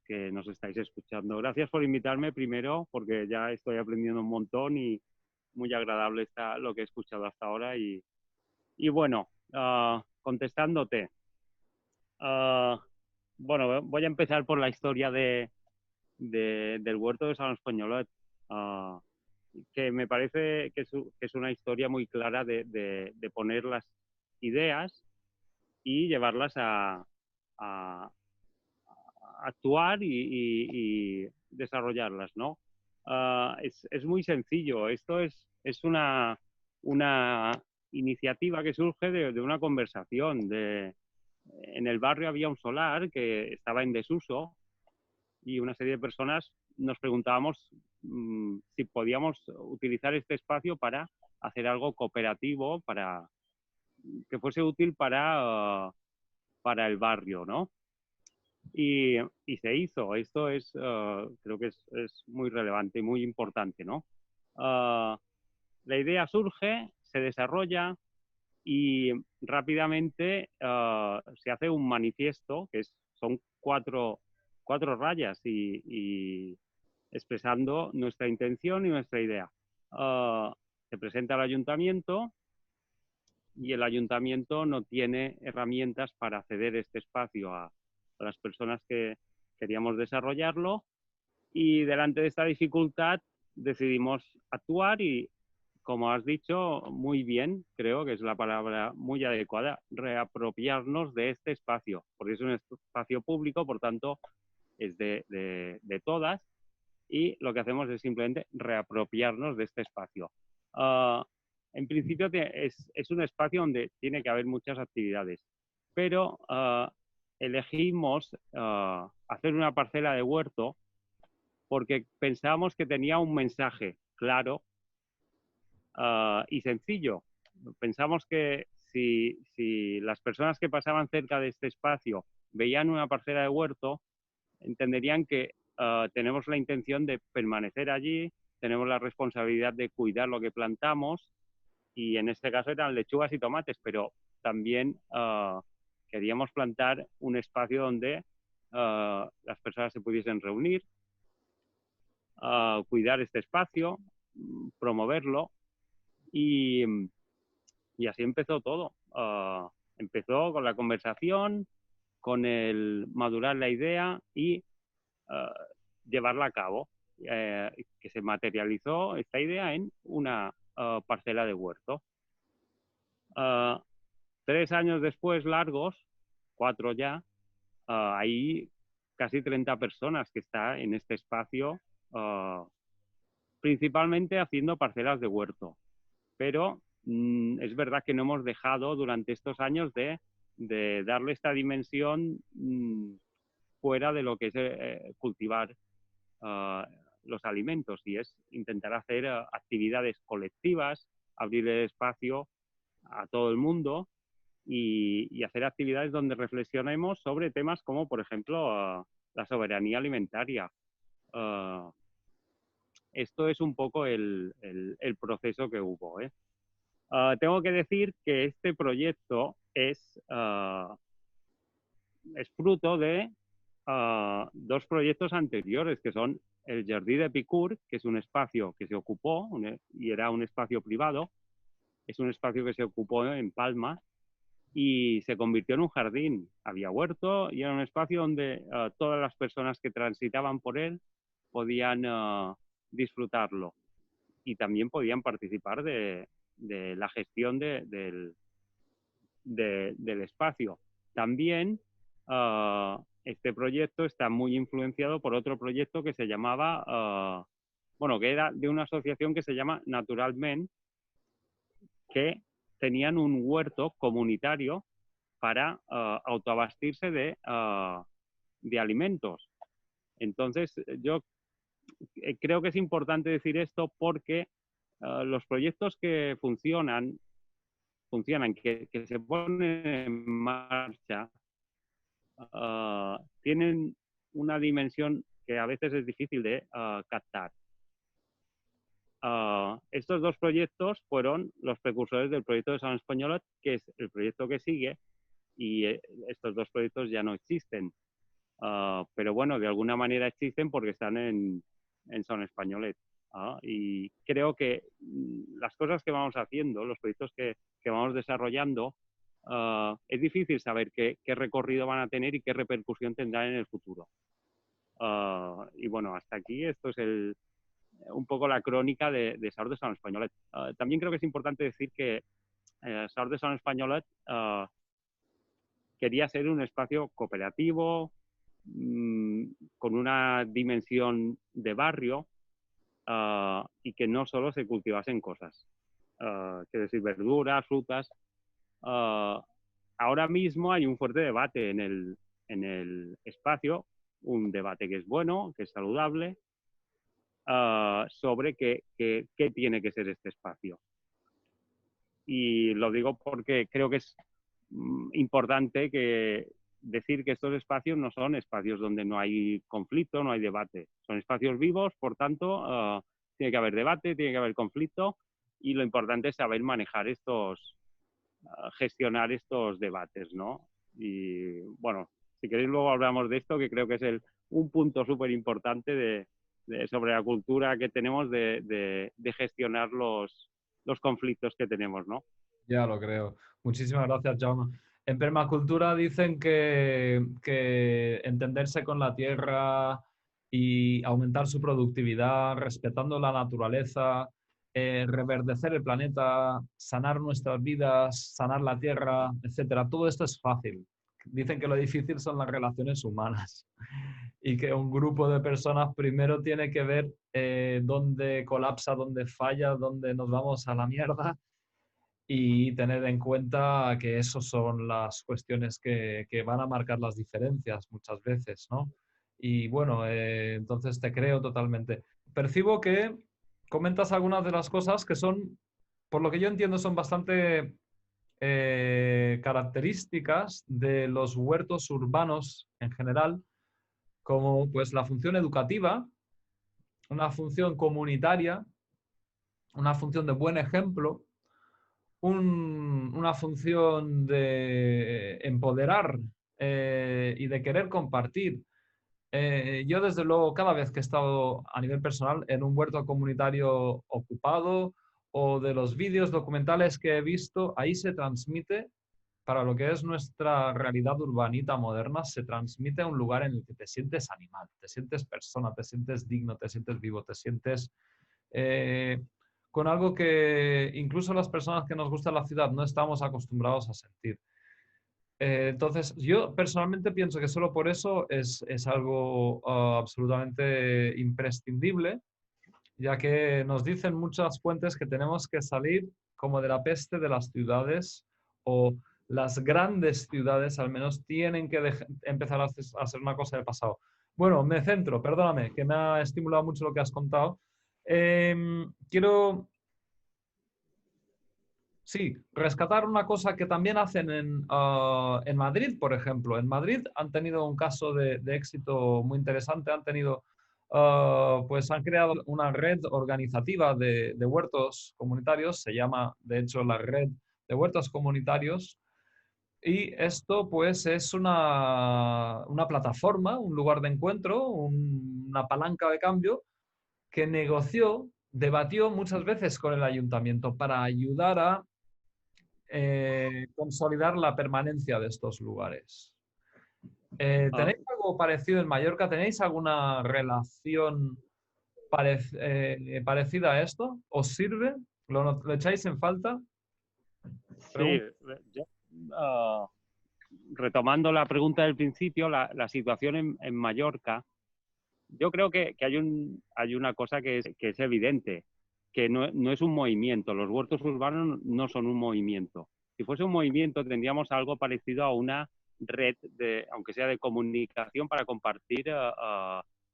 que nos estáis escuchando. Gracias por invitarme primero, porque ya estoy aprendiendo un montón y muy agradable está lo que he escuchado hasta ahora. Y bueno, contestándote, bueno, voy a empezar por la historia del huerto de San Españolet, que me parece que es una historia muy clara de poner las ideas y llevarlas a actuar y desarrollarlas, ¿no? Es muy sencillo. Esto es una iniciativa que surge de una conversación. En el barrio había un solar que estaba en desuso y una serie de personas nos preguntábamos si podíamos utilizar este espacio para hacer algo cooperativo, para que fuese útil para el barrio, ¿no? y se hizo. Esto es, creo que es muy relevante y muy importante, ¿no? La idea surge, se desarrolla y rápidamente se hace un manifiesto, que son cuatro rayas y expresando nuestra intención y nuestra idea. Se presenta al ayuntamiento y el ayuntamiento no tiene herramientas para ceder este espacio a las personas que queríamos desarrollarlo, y delante de esta dificultad decidimos actuar y, como has dicho, muy bien, creo que es la palabra muy adecuada, reapropiarnos de este espacio, porque es un espacio público, por tanto, es de todas, y lo que hacemos es simplemente reapropiarnos de este espacio. En principio es un espacio donde tiene que haber muchas actividades, pero elegimos hacer una parcela de huerto porque pensábamos que tenía un mensaje claro y sencillo. Pensamos que si las personas que pasaban cerca de este espacio veían una parcela de huerto, entenderían que tenemos la intención de permanecer allí, tenemos la responsabilidad de cuidar lo que plantamos, y en este caso eran lechugas y tomates, pero también queríamos plantar un espacio donde las personas se pudiesen reunir, cuidar este espacio, promoverlo, y así empezó todo. Empezó con la conversación, con el madurar la idea y llevarla a cabo, que se materializó esta idea en una parcela de huerto. 3 años después, largos, 4 ya, hay casi 30 personas que están en este espacio, principalmente haciendo parcelas de huerto. Pero es verdad que no hemos dejado durante estos años de darle esta dimensión fuera de lo que es cultivar los alimentos, y es intentar hacer actividades colectivas, abrir el espacio a todo el mundo y hacer actividades donde reflexionemos sobre temas como, por ejemplo, la soberanía alimentaria. Esto es un poco el proceso que hubo, ¿eh? Tengo que decir que este proyecto es fruto de 2 proyectos anteriores, que son el Jardí de Picur, que es un espacio que se ocupó y era un espacio privado. Es un espacio que se ocupó en Palma y se convirtió en un jardín. Había huerto y era un espacio donde todas las personas que transitaban por él podían disfrutarlo y también podían participar de la gestión del espacio. También este proyecto está muy influenciado por otro proyecto que se llamaba, que era de una asociación que se llama Naturalment, que tenían un huerto comunitario para autoabastirse de alimentos. Entonces, yo creo que es importante decir esto porque los proyectos que funcionan, que se ponen en marcha, tienen una dimensión que a veces es difícil de captar. Estos 2 proyectos fueron los precursores del proyecto de San Españolet, que es el proyecto que sigue, y estos 2 proyectos ya no existen. Pero bueno, de alguna manera existen porque están en Son Españolet. Y creo que las cosas que vamos haciendo, los proyectos que vamos desarrollando, es difícil saber qué recorrido van a tener y qué repercusión tendrán en el futuro. Y bueno, hasta aquí esto es un poco la crónica de Saur de Son Españolet. También creo que es importante decir que Saur de Son Españolet quería ser un espacio cooperativo, con una dimensión de barrio, y que no solo se cultivasen cosas, quiero decir, verduras, frutas. Ahora mismo hay un fuerte debate en el espacio, un debate que es bueno, que es saludable, sobre qué tiene que ser este espacio. Y lo digo porque creo que es importante que decir que estos espacios no son espacios donde no hay conflicto, no hay debate. Son espacios vivos, por tanto, tiene que haber debate, tiene que haber conflicto, y lo importante es saber manejar gestionar estos debates, ¿no? Y bueno, si queréis luego hablamos de esto, que creo que es un punto súper importante sobre la cultura que tenemos de gestionar los conflictos que tenemos, ¿no? Ya lo creo. Muchísimas gracias, Jaume. En permacultura dicen que entenderse con la tierra y aumentar su productividad, respetando la naturaleza, reverdecer el planeta, sanar nuestras vidas, sanar la tierra, etcétera. Todo esto es fácil. Dicen que lo difícil son las relaciones humanas y que un grupo de personas primero tiene que ver dónde colapsa, dónde falla, dónde nos vamos a la mierda, y tener en cuenta que esas son las cuestiones que van a marcar las diferencias muchas veces, ¿no? Y bueno, entonces te creo totalmente. Percibo que comentas algunas de las cosas que son, por lo que yo entiendo, son bastante características de los huertos urbanos en general, como pues la función educativa, una función comunitaria, una función de buen ejemplo, una función de empoderar y de querer compartir. Yo, desde luego, cada vez que he estado a nivel personal en un huerto comunitario ocupado o de los vídeos documentales que he visto, ahí se transmite, para lo que es nuestra realidad urbanita moderna, se transmite a un lugar en el que te sientes animal, te sientes persona, te sientes digno, te sientes vivo, te sientes con algo que incluso las personas que nos gusta la ciudad no estamos acostumbrados a sentir. Entonces, yo personalmente pienso que solo por eso es algo absolutamente imprescindible, ya que nos dicen muchas fuentes que tenemos que salir como de la peste de las ciudades, o las grandes ciudades al menos tienen que empezar a ser una cosa del pasado. Bueno, me centro, perdóname, que me ha estimulado mucho lo que has contado. Quiero, sí, rescatar una cosa que también hacen en Madrid, por ejemplo. En Madrid han tenido un caso de éxito muy interesante. Han tenido, pues han creado una red organizativa de huertos comunitarios. Se llama, de hecho, la Red de Huertos Comunitarios. Y esto, pues, es una plataforma, un lugar de encuentro, una palanca de cambio que negoció, debatió muchas veces con el ayuntamiento para ayudar a consolidar la permanencia de estos lugares. ¿Tenéis algo parecido en Mallorca? ¿Tenéis alguna relación parecida a esto? ¿Os sirve? ¿Lo echáis en falta? Sí, retomando la pregunta del principio, la situación en Mallorca, yo creo que hay una cosa que es evidente, que no es un movimiento. Los huertos urbanos no son un movimiento. Si fuese un movimiento, tendríamos algo parecido a una red, aunque sea de comunicación, para compartir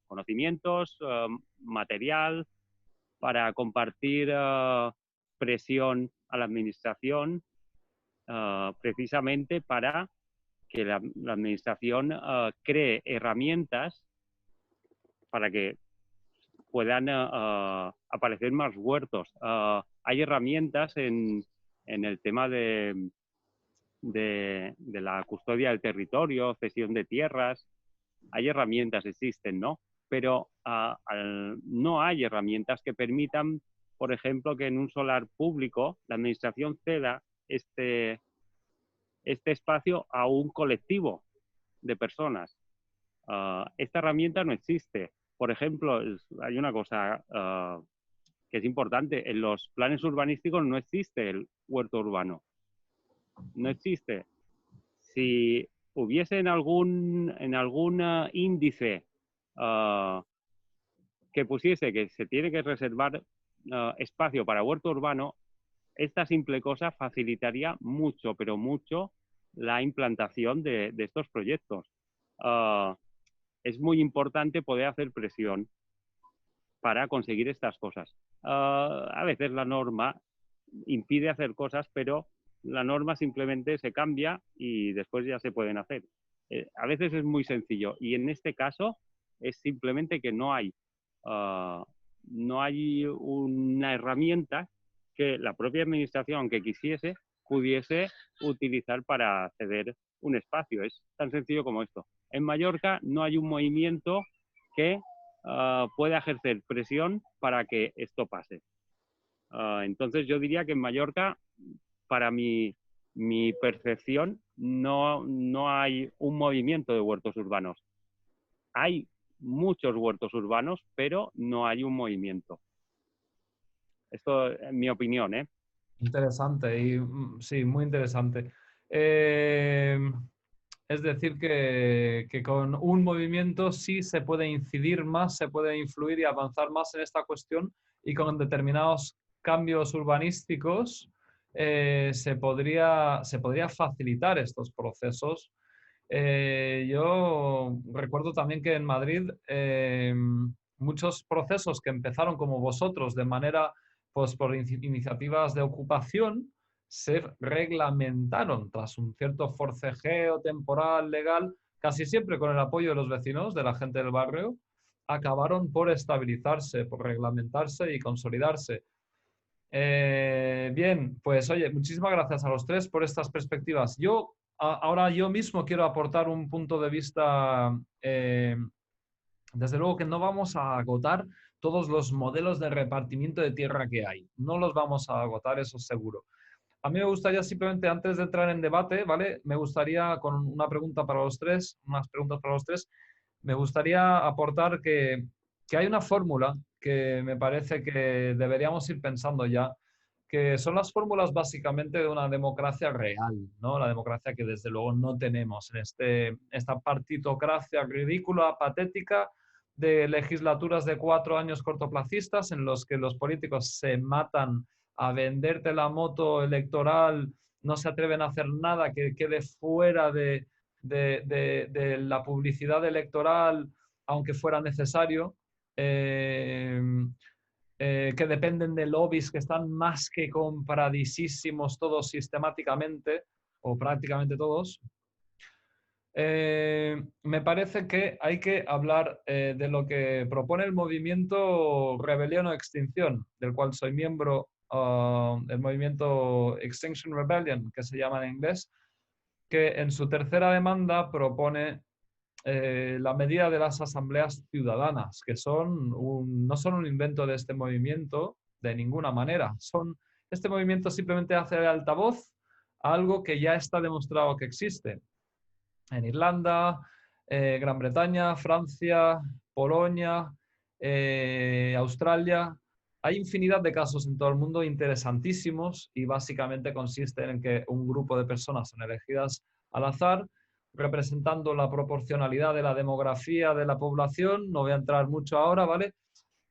conocimientos, material, para compartir presión a la administración, precisamente para que la administración cree herramientas para que puedan aparecer más huertos. Hay herramientas en el tema de la custodia del territorio, cesión de tierras. Hay herramientas, existen, ¿no? Pero no hay herramientas que permitan, por ejemplo, que en un solar público la administración ceda este espacio a un colectivo de personas. Esta herramienta no existe. Por ejemplo, hay una cosa que es importante. En los planes urbanísticos no existe el huerto urbano. No existe. Si hubiese en algún índice que pusiese que se tiene que reservar espacio para huerto urbano, esta simple cosa facilitaría mucho, pero mucho, la implantación de estos proyectos. Es muy importante poder hacer presión para conseguir estas cosas. A veces la norma impide hacer cosas, pero la norma simplemente se cambia y después ya se pueden hacer. A veces es muy sencillo y en este caso es simplemente que no hay una herramienta que la propia administración, aunque quisiese, pudiese utilizar para ceder un espacio. Es tan sencillo como esto. En Mallorca no hay un movimiento que pueda ejercer presión para que esto pase. Entonces yo diría que en Mallorca, para mi percepción, no hay un movimiento de huertos urbanos. Hay muchos huertos urbanos, pero no hay un movimiento. Esto es mi opinión, ¿eh? Interesante y sí, muy interesante. Es decir, que con un movimiento sí se puede incidir más, se puede influir y avanzar más en esta cuestión, y con determinados cambios urbanísticos se podría facilitar estos procesos. Yo recuerdo también que en Madrid muchos procesos que empezaron como vosotros de manera, pues por iniciativas de ocupación, se reglamentaron tras un cierto forcejeo temporal, legal, casi siempre con el apoyo de los vecinos, de la gente del barrio, acabaron por estabilizarse, por reglamentarse y consolidarse. Bien, pues oye, muchísimas gracias a los tres por estas perspectivas. Ahora yo mismo quiero aportar un punto de vista. Desde luego que no vamos a agotar todos los modelos de repartimiento de tierra que hay. No los vamos a agotar, eso seguro. A mí me gustaría simplemente, antes de entrar en debate, ¿vale? Me gustaría, con una pregunta para los tres, unas preguntas para los tres, me gustaría aportar que hay una fórmula que me parece que deberíamos ir pensando ya, que son las fórmulas básicamente de una democracia real, ¿no? La democracia que desde luego no tenemos en esta partitocracia ridícula, patética, de legislaturas de 4 años cortoplacistas en los que los políticos se matan a venderte la moto electoral, no se atreven a hacer nada que quede fuera de la publicidad electoral, aunque fuera necesario, que dependen de lobbies que están más que compradísimos todos sistemáticamente, o prácticamente todos. Me parece que hay que hablar de lo que propone el movimiento Rebelión o Extinción, del cual soy miembro, el movimiento Extinction Rebellion, que se llama en inglés, que en su tercera demanda propone la medida de las asambleas ciudadanas, que no son un invento de este movimiento de ninguna manera. Este movimiento simplemente hace de altavoz a algo que ya está demostrado que existe. En Irlanda, Gran Bretaña, Francia, Polonia, Australia. Hay infinidad de casos en todo el mundo interesantísimos y básicamente consisten en que un grupo de personas son elegidas al azar, representando la proporcionalidad de la demografía de la población. No voy a entrar mucho ahora, ¿vale?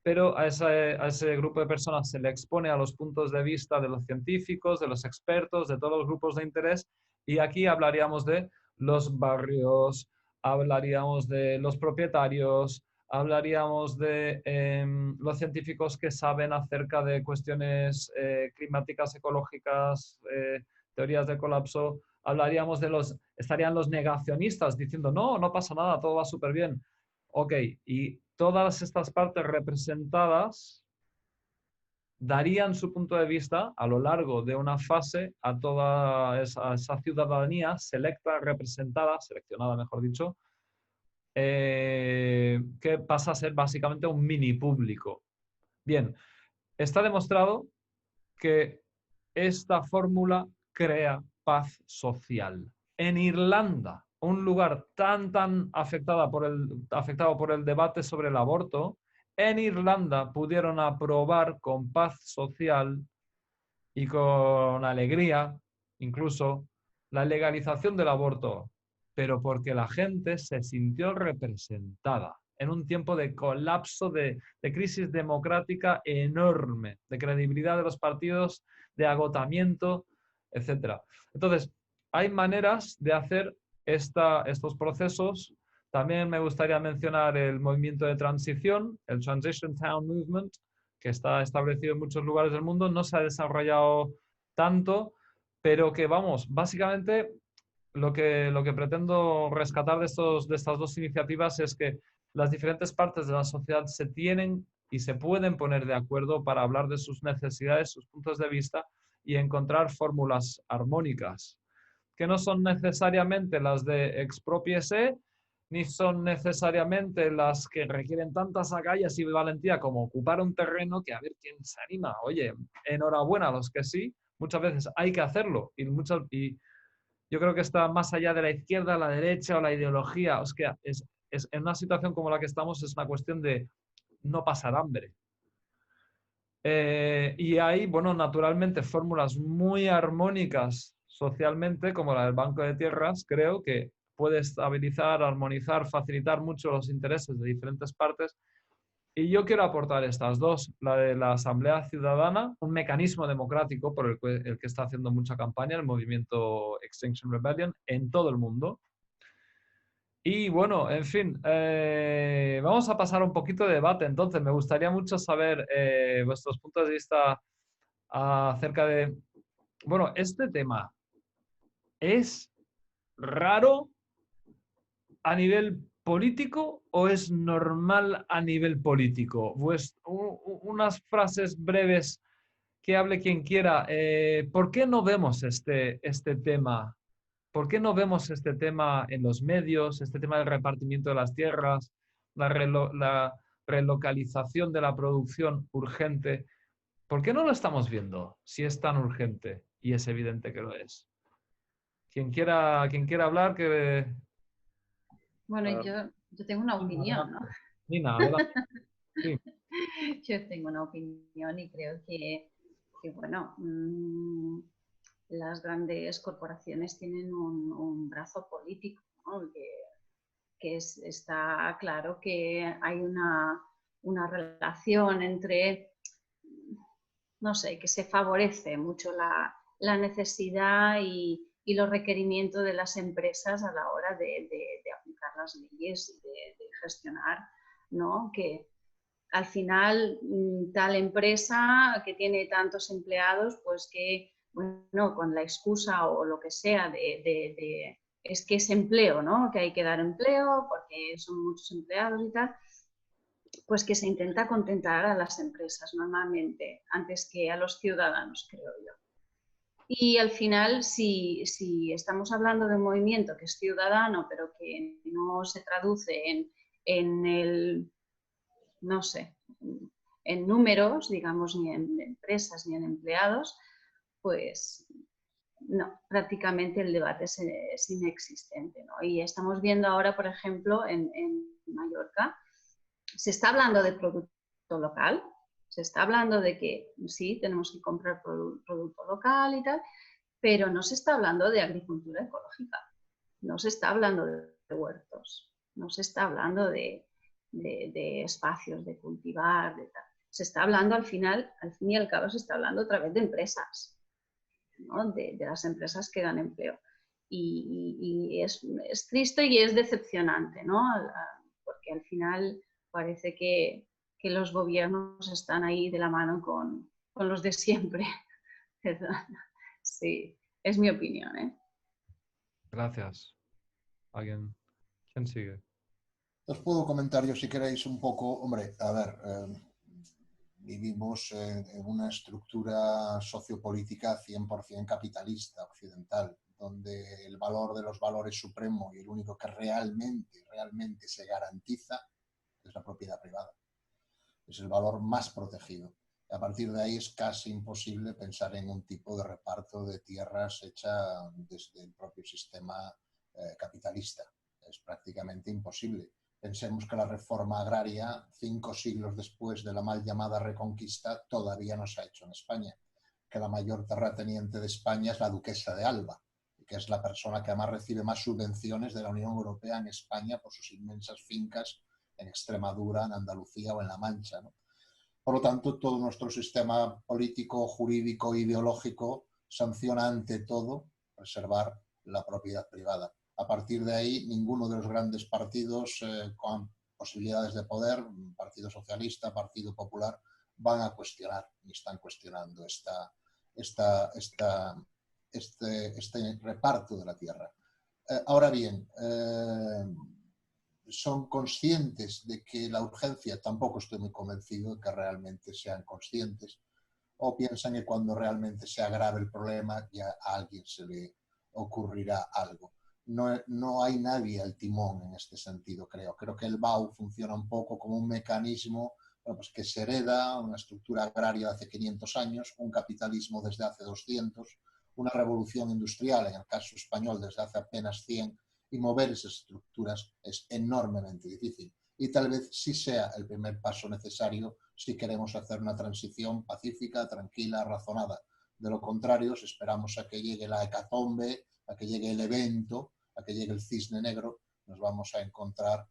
Pero a ese grupo de personas se le expone a los puntos de vista de los científicos, de los expertos, de todos los grupos de interés, y aquí hablaríamos de los barrios, hablaríamos de los propietarios, hablaríamos de los científicos que saben acerca de cuestiones climáticas, ecológicas, teorías del colapso, hablaríamos estarían los negacionistas diciendo, no, no pasa nada, todo va súper bien. Ok, y todas estas partes representadas darían su punto de vista a lo largo de una fase a toda esa ciudadanía seleccionada, mejor dicho, que pasa a ser básicamente un mini público. Bien, está demostrado que esta fórmula crea paz social. En Irlanda, un lugar tan afectado por el debate sobre el aborto, en Irlanda pudieron aprobar con paz social y con alegría, incluso, la legalización del aborto, pero porque la gente se sintió representada en un tiempo de colapso, de crisis democrática enorme, de credibilidad de los partidos, de agotamiento, etc. Entonces, hay maneras de hacer estos procesos. También me gustaría mencionar el movimiento de transición, el Transition Town Movement, que está establecido en muchos lugares del mundo, no se ha desarrollado tanto, pero que, vamos, básicamente lo que pretendo rescatar de estas dos iniciativas es que las diferentes partes de la sociedad se tienen y se pueden poner de acuerdo para hablar de sus necesidades, sus puntos de vista y encontrar fórmulas armónicas, que no son necesariamente las de expropiese, ni son necesariamente las que requieren tantas agallas y valentía como ocupar un terreno, que a ver quién se anima. Oye, enhorabuena a los que sí, muchas veces hay que hacerlo y yo creo que está más allá de la izquierda, la derecha o la ideología. O sea, en una situación como la que estamos es una cuestión de no pasar hambre. Y hay, bueno, naturalmente fórmulas muy armónicas socialmente, como la del Banco de Tierras, creo que puede estabilizar, armonizar, facilitar mucho los intereses de diferentes partes. Y yo quiero aportar estas dos, la de la Asamblea Ciudadana, un mecanismo democrático por el que está haciendo mucha campaña el movimiento Extinction Rebellion en todo el mundo. Y bueno, en fin, vamos a pasar un poquito de debate. Entonces, me gustaría mucho saber vuestros puntos de vista acerca de, bueno, este tema es raro a nivel político o es normal a nivel político? Pues unas frases breves que hable quien quiera. ¿Por qué no vemos este tema? ¿Por qué no vemos este tema en los medios, este tema del repartimiento de las tierras, la relocalización de la producción urgente? ¿Por qué no lo estamos viendo si es tan urgente y es evidente que lo es? Quien quiera hablar, que... Bueno, yo tengo una opinión, ¿no? Nina, adelante. Sí. Yo tengo una opinión y creo que bueno, las grandes corporaciones tienen un brazo político, ¿no? Está claro que hay una relación entre, no sé, que se favorece mucho la necesidad y los requerimientos de las empresas a la hora de aplicar las leyes, de gestionar, ¿no? Que al final tal empresa que tiene tantos empleados, pues que, bueno, con la excusa o lo que sea es que es empleo, ¿no? Que hay que dar empleo porque son muchos empleados y tal, pues que se intenta contentar a las empresas normalmente antes que a los ciudadanos, creo yo. Y al final, si estamos hablando de un movimiento que es ciudadano, pero que no se traduce en el, no sé, en números, digamos, ni en empresas ni en empleados, pues no, prácticamente el debate es inexistente, ¿no? Y estamos viendo ahora, por ejemplo, en Mallorca, se está hablando de producto local, se está hablando de que sí, tenemos que comprar producto local y tal, pero no se está hablando de agricultura ecológica, no se está hablando de huertos, no se está hablando de espacios de cultivar, de tal. Se está hablando al fin y al cabo, se está hablando otra vez de empresas, ¿no? De las empresas que dan empleo. Y es triste y es decepcionante, ¿no? Porque al final parece que los gobiernos están ahí de la mano con los de siempre. Sí, es mi opinión, ¿eh? Gracias. ¿Quién sigue? Os puedo comentar yo si queréis un poco, hombre, a ver, vivimos en una estructura sociopolítica 100% capitalista occidental, donde el valor de los valores supremo y el único que realmente se garantiza es la propiedad privada. Es el valor más protegido. A partir de ahí es casi imposible pensar en un tipo de reparto de tierras hecha desde el propio sistema capitalista. Es prácticamente imposible. Pensemos que la reforma agraria, 5 siglos después de la mal llamada Reconquista, todavía no se ha hecho en España. Que la mayor terrateniente de España es la duquesa de Alba, que es la persona que además recibe más subvenciones de la Unión Europea en España por sus inmensas fincas en Extremadura, en Andalucía o en La Mancha, ¿no? Por lo tanto, todo nuestro sistema político, jurídico, ideológico sanciona ante todo preservar la propiedad privada. A partir de ahí, ninguno de los grandes partidos con posibilidades de poder, Partido Socialista, Partido Popular, van a cuestionar ni están cuestionando este reparto de la tierra. Ahora bien, son conscientes de que la urgencia, tampoco estoy muy convencido de que realmente sean conscientes, o piensan que cuando realmente se agrave el problema ya a alguien se le ocurrirá algo. No hay nadie al timón en este sentido, creo. Creo que el BAU funciona un poco como un mecanismo pues, que se hereda, una estructura agraria de hace 500 años, un capitalismo desde hace 200, una revolución industrial, en el caso español, desde hace apenas 100, y mover esas estructuras es enormemente difícil. Y tal vez sí sea el primer paso necesario si queremos hacer una transición pacífica, tranquila, razonada. De lo contrario, si esperamos a que llegue la hecatombe, a que llegue el evento, a que llegue el cisne negro, nos vamos a encontrar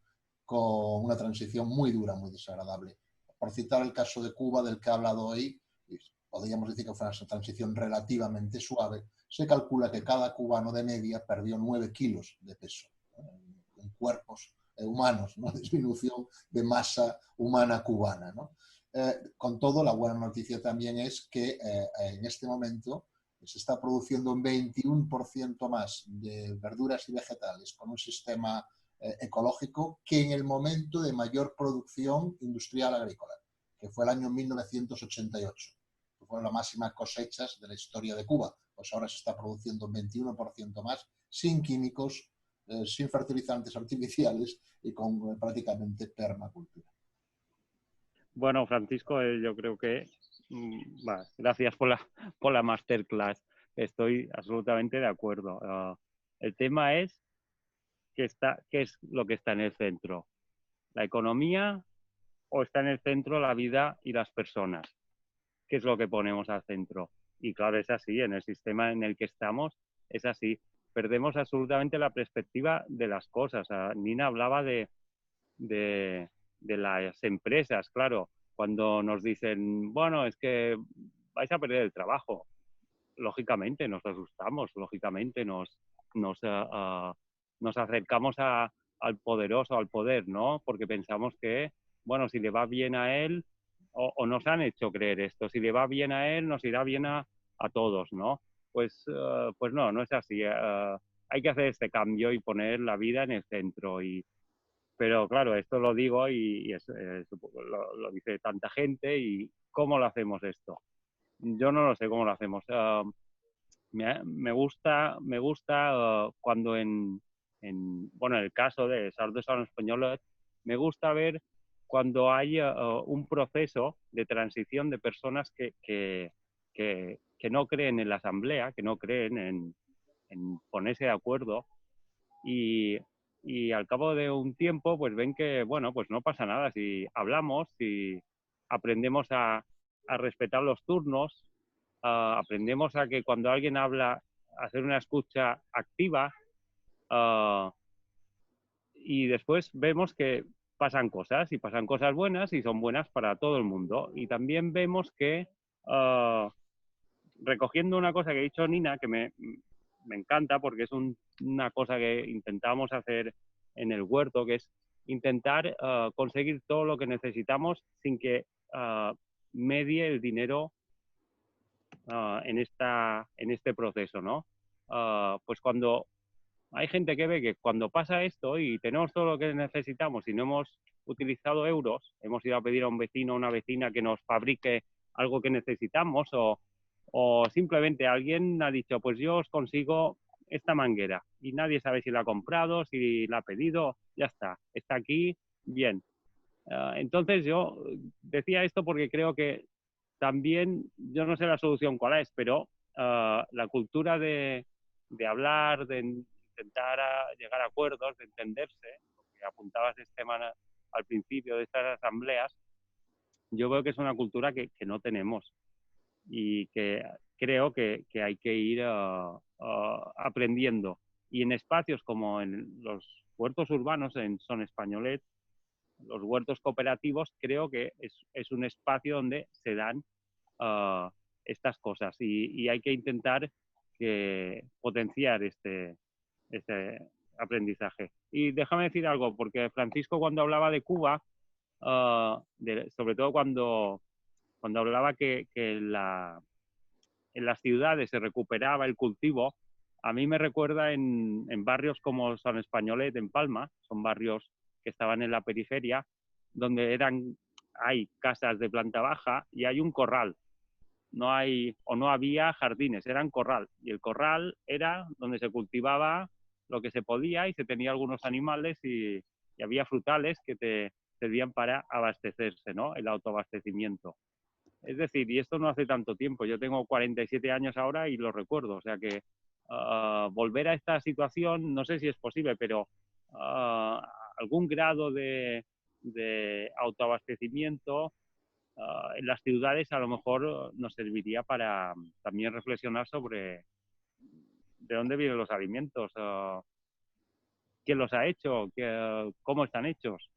con una transición muy dura, muy desagradable. Por citar el caso de Cuba, del que he hablado hoy, podríamos decir que fue una transición relativamente suave, se calcula que cada cubano de media perdió 9 kilos de peso en cuerpos humanos, ¿no? Disminución de masa humana cubana, ¿no? Con todo, la buena noticia también es que en este momento se está produciendo un 21% más de verduras y vegetales con un sistema ecológico que en el momento de mayor producción industrial agrícola, que fue el año 1988. Que fueron las máximas cosechas de la historia de Cuba. Pues ahora se está produciendo un 21% más, sin químicos, sin fertilizantes artificiales y con prácticamente permacultura. Bueno, Francisco, yo creo que gracias por la masterclass. Estoy absolutamente de acuerdo. El tema es qué es lo que está en el centro. ¿La economía o está en el centro la vida y las personas? ¿Qué es lo que ponemos al centro? Y claro, es así, en el sistema en el que estamos, es así. Perdemos absolutamente la perspectiva de las cosas. Nina hablaba de las empresas, claro, cuando nos dicen, bueno, es que vais a perder el trabajo. Lógicamente nos asustamos, lógicamente nos acercamos al poderoso, al poder, ¿no? Porque pensamos que, bueno, si le va bien a él, o nos han hecho creer esto, si le va bien a él, nos irá bien a todos, ¿no? Pues no, no es así. Hay que hacer este cambio y poner la vida en el centro. Pero claro, esto lo digo y lo dice tanta gente. ¿Y cómo lo hacemos esto? Yo no lo sé cómo lo hacemos. Me gusta cuando bueno, en el caso de Salud de Salón Español, me gusta ver cuando hay un proceso de transición de personas que no creen en la asamblea, que no creen en ponerse de acuerdo y al cabo de un tiempo pues ven que, bueno, pues no pasa nada si hablamos, si aprendemos a respetar los turnos, aprendemos a que cuando alguien habla, hacer una escucha activa y después vemos que pasan cosas y pasan cosas buenas y son buenas para todo el mundo. Y también vemos que, recogiendo una cosa que ha dicho Nina, que me encanta porque es una cosa que intentamos hacer en el huerto, que es intentar conseguir todo lo que necesitamos sin que medie el dinero en este proceso, ¿no? Pues cuando hay gente que ve que cuando pasa esto y tenemos todo lo que necesitamos y no hemos utilizado euros, hemos ido a pedir a un vecino o una vecina que nos fabrique algo que necesitamos o simplemente alguien ha dicho, pues yo os consigo esta manguera y nadie sabe si la ha comprado, si la ha pedido, ya está aquí, bien. Entonces yo decía esto porque creo que también, yo no sé la solución cuál es, pero la cultura de hablar, de intentar llegar a acuerdos, de entenderse, lo que apuntabas Esteban al principio de estas asambleas, yo veo que es una cultura que no tenemos y que creo que hay que ir aprendiendo. Y en espacios como en los huertos urbanos, en Son Españolet, los huertos cooperativos, creo que es un espacio donde se dan estas cosas y hay que intentar potenciar este aprendizaje. Y déjame decir algo, porque Francisco cuando hablaba de Cuba, sobre todo cuando hablaba que en las ciudades se recuperaba el cultivo, a mí me recuerda en barrios como San Españolet, en Palma, son barrios que estaban en la periferia, donde hay casas de planta baja y hay un corral. No había jardines, eran corral. Y el corral era donde se cultivaba lo que se podía y se tenía algunos animales y había frutales que te servían para abastecerse, ¿no? El autoabastecimiento. Es decir, y esto no hace tanto tiempo, yo tengo 47 años ahora y lo recuerdo, o sea que volver a esta situación, no sé si es posible, pero algún grado de autoabastecimiento en las ciudades a lo mejor nos serviría para también reflexionar sobre de dónde vienen los alimentos, quién los ha hecho, cómo están hechos.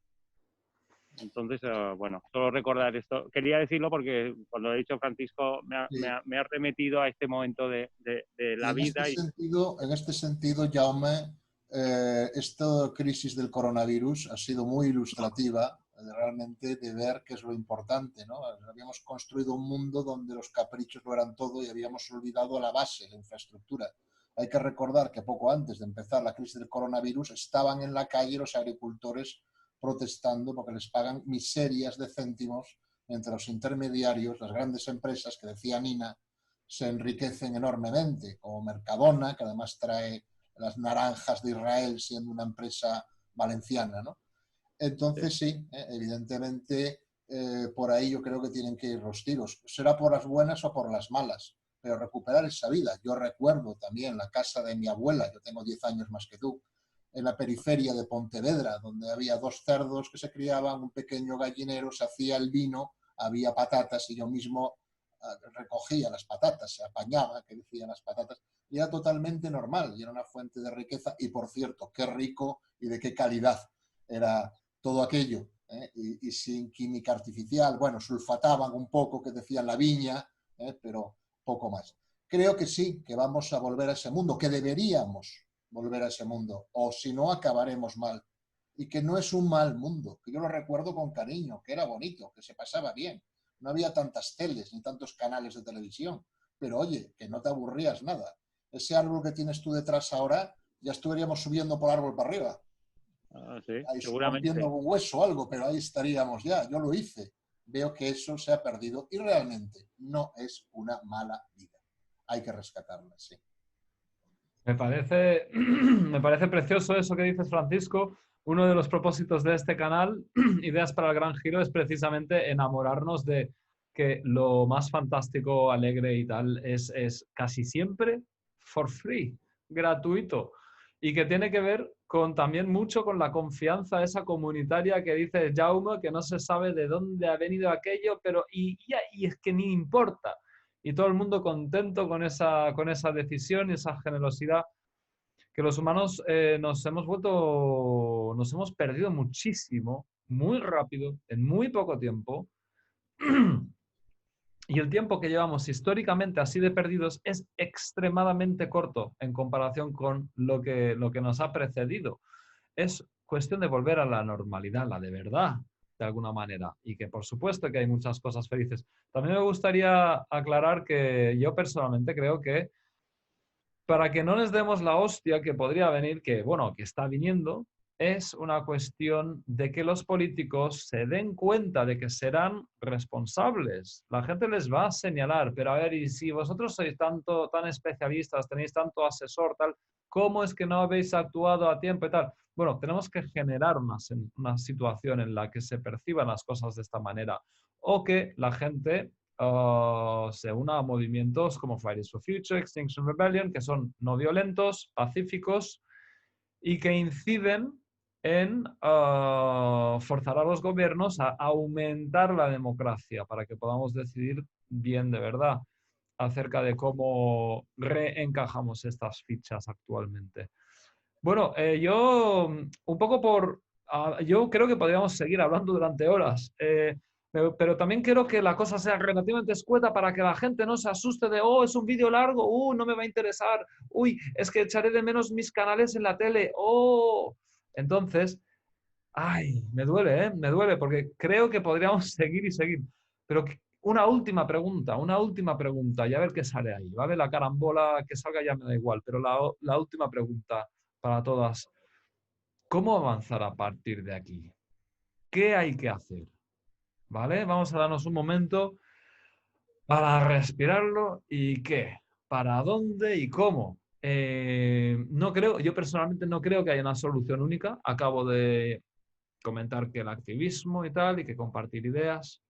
Entonces, bueno, solo recordar esto. Quería decirlo porque cuando he dicho Francisco me ha remetido a este momento de la vida. En este sentido, Jaume, esta crisis del coronavirus ha sido muy ilustrativa realmente de ver qué es lo importante, ¿no? Habíamos construido un mundo donde los caprichos lo eran todo y habíamos olvidado la base, la infraestructura. Hay que recordar que poco antes de empezar la crisis del coronavirus estaban en la calle los agricultores protestando porque les pagan miserias de céntimos, mientras los intermediarios, las grandes empresas que decía Nina, se enriquecen enormemente, como Mercadona, que además trae las naranjas de Israel siendo una empresa valenciana, ¿no? Entonces sí, evidentemente por ahí yo creo que tienen que ir los tiros. Será por las buenas o por las malas, pero recuperar esa vida. Yo recuerdo también la casa de mi abuela, yo tengo 10 años más que tú, en la periferia de Pontevedra, donde había 2 cerdos que se criaban, un pequeño gallinero, se hacía el vino, había patatas y yo mismo recogía las patatas, se apañaba, que decían las patatas, y era totalmente normal, y era una fuente de riqueza, y por cierto, qué rico y de qué calidad era todo aquello, y sin química artificial. Bueno, sulfataban un poco, que decían la viña, pero poco más. Creo que sí, que vamos a volver a ese mundo, que deberíamos volver a ese mundo, o si no acabaremos mal, y que no es un mal mundo, que yo lo recuerdo con cariño, que era bonito, que se pasaba bien, no había tantas teles ni tantos canales de televisión, pero oye, que no te aburrías nada. Ese árbol que tienes tú detrás ahora, ya estaríamos subiendo por árbol para arriba. Sí, ahí seguramente. rompiendo algún hueso o algo, pero ahí estaríamos ya. Yo lo hice. Veo que eso se ha perdido y realmente no es una mala vida. Hay que rescatarla, sí. Me parece precioso eso que dices, Francisco. Uno de los propósitos de este canal, Ideas para el Gran Giro, es precisamente enamorarnos de que lo más fantástico, alegre y tal es casi siempre for free, gratuito. Y que tiene que ver también mucho con la confianza esa comunitaria que dice Jaume, que no se sabe de dónde ha venido aquello, pero y es que ni importa. Y todo el mundo contento con esa decisión y esa generosidad, que los humanos nos hemos perdido muchísimo, muy rápido, en muy poco tiempo. Y el tiempo que llevamos históricamente así de perdidos es extremadamente corto en comparación con lo que nos ha precedido. Es cuestión de volver a la normalidad, la de verdad, de alguna manera. Y que por supuesto que hay muchas cosas felices. También me gustaría aclarar que yo personalmente creo que para que no les demos la hostia que podría venir, que bueno, que está viniendo, es una cuestión de que los políticos se den cuenta de que serán responsables. La gente les va a señalar, pero a ver, y si vosotros sois tan especialistas, tenéis tanto asesor, tal, ¿cómo es que no habéis actuado a tiempo y tal? Bueno, tenemos que generar una situación en la que se perciban las cosas de esta manera o que la gente se una a movimientos como Fridays for Future, Extinction Rebellion, que son no violentos, pacíficos y que inciden en forzar a los gobiernos a aumentar la democracia para que podamos decidir bien de verdad acerca de cómo reencajamos estas fichas actualmente. Bueno, yo un poco yo creo que podríamos seguir hablando durante horas, pero también quiero que la cosa sea relativamente escueta para que la gente no se asuste de, oh, es un vídeo largo, no me va a interesar, uy, es que echaré de menos mis canales en la tele, oh. Entonces, ay, me duele, me duele, porque creo que podríamos seguir y seguir. Pero una última pregunta y a ver qué sale ahí, ¿vale? La carambola que salga ya me da igual, pero la última pregunta para todas. ¿Cómo avanzar a partir de aquí? ¿Qué hay que hacer? ¿Vale? Vamos a darnos un momento para respirarlo y qué, para dónde y cómo. No creo, yo personalmente no creo que haya una solución única. Acabo de comentar que el activismo y tal, y que compartir ideas.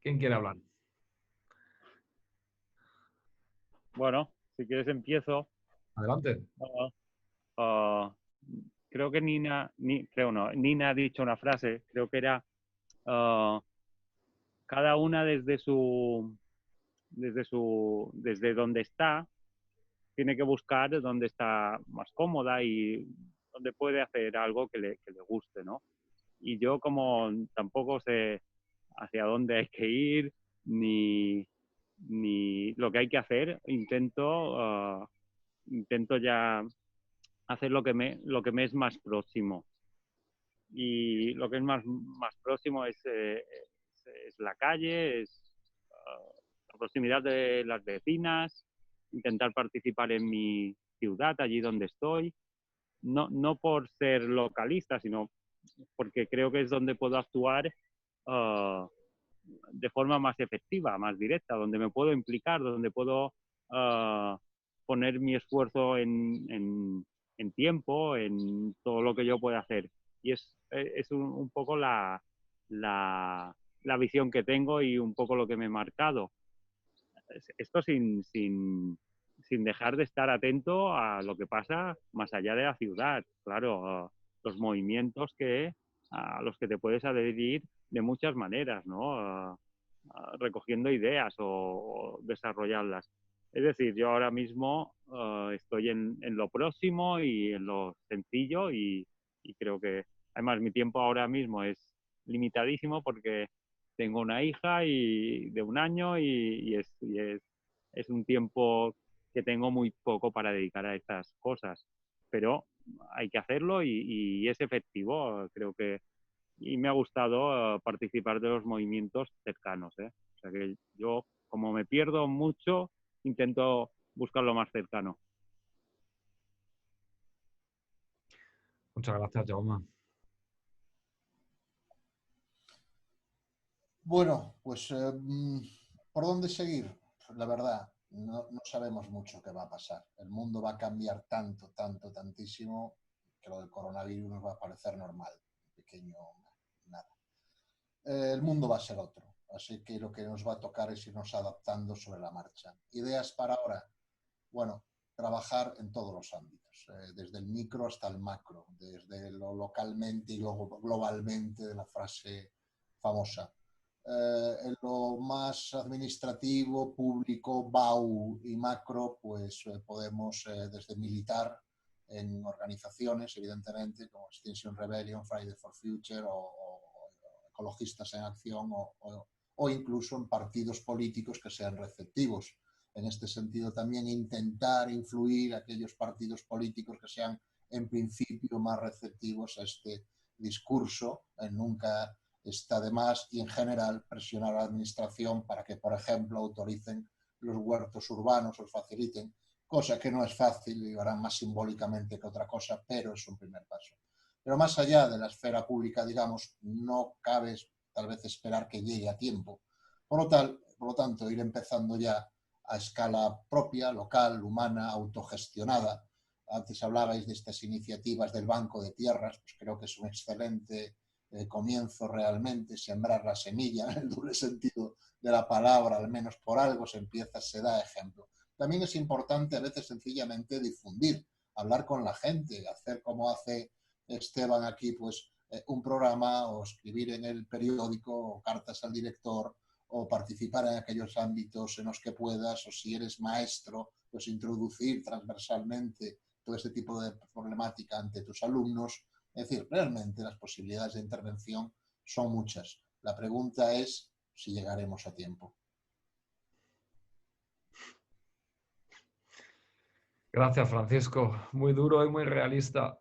¿Quién quiere hablar? Bueno, si quieres empiezo. Adelante. Ah, ah, creo que Nina ha dicho una frase, creo que era ah, cada una desde donde está, tiene que buscar donde está más cómoda y donde puede hacer algo que le guste, ¿no? Y yo como tampoco sé hacia dónde hay que ir ni lo que hay que hacer, intento ya hacer lo que me es más próximo. Y lo que es más próximo es la calle, es la proximidad de las vecinas, intentar participar en mi ciudad, allí donde estoy. No por ser localista, sino porque creo que es donde puedo actuar de forma más efectiva, más directa, donde me puedo implicar, donde puedo poner mi esfuerzo en tiempo, en todo lo que yo pueda hacer. Y es un poco la visión que tengo y un poco lo que me he marcado. Esto sin dejar de estar atento a lo que pasa más allá de la ciudad. Claro, los movimientos a los que te puedes adherir de muchas maneras, ¿no? Recogiendo ideas o desarrollarlas. Es decir, yo ahora mismo estoy en lo próximo y en lo sencillo y creo que además mi tiempo ahora mismo es limitadísimo porque tengo una hija de 1 año es un tiempo que tengo muy poco para dedicar a estas cosas. Pero hay que hacerlo y es efectivo, creo que. Y me ha gustado participar de los movimientos cercanos, ¿eh? O sea que yo, como me pierdo mucho, intento buscar lo más cercano. Muchas gracias, Jaume. Bueno, pues ¿por dónde seguir? La verdad, no sabemos mucho qué va a pasar. El mundo va a cambiar tanto, tanto, tantísimo que lo del coronavirus nos va a parecer normal. Pequeño, nada. El mundo va a ser otro. Así que lo que nos va a tocar es irnos adaptando sobre la marcha. Ideas para ahora. Bueno, trabajar en todos los ámbitos, desde el micro hasta el macro, desde lo localmente y luego globalmente de la frase famosa. En lo más administrativo, público, BAU y macro, pues podemos desde militar en organizaciones, evidentemente, como Extinction Rebellion, Friday for Future o Ecologistas en Acción o incluso en partidos políticos que sean receptivos. En este sentido, también intentar influir a aquellos partidos políticos que sean en principio más receptivos a este discurso. Nunca está de más y en general presionar a la administración para que, por ejemplo, autoricen los huertos urbanos o faciliten, cosa que no es fácil y lo harán más simbólicamente que otra cosa, pero es un primer paso. Pero más allá de la esfera pública, digamos, no cabe tal vez esperar que llegue a tiempo. Por lo tanto, ir empezando ya a escala propia, local, humana, autogestionada. Antes hablabais de estas iniciativas del Banco de Tierras, pues creo que es un excelente comienzo realmente, sembrar la semilla, en el doble sentido de la palabra, al menos por algo se empieza, se da ejemplo. También es importante a veces sencillamente difundir, hablar con la gente, hacer como hace Esteban aquí, pues un programa o escribir en el periódico o cartas al director o participar en aquellos ámbitos en los que puedas, o si eres maestro, pues introducir transversalmente todo este tipo de problemática ante tus alumnos. Es decir, realmente las posibilidades de intervención son muchas. La pregunta es si llegaremos a tiempo. Gracias, Francisco. Muy duro y muy realista.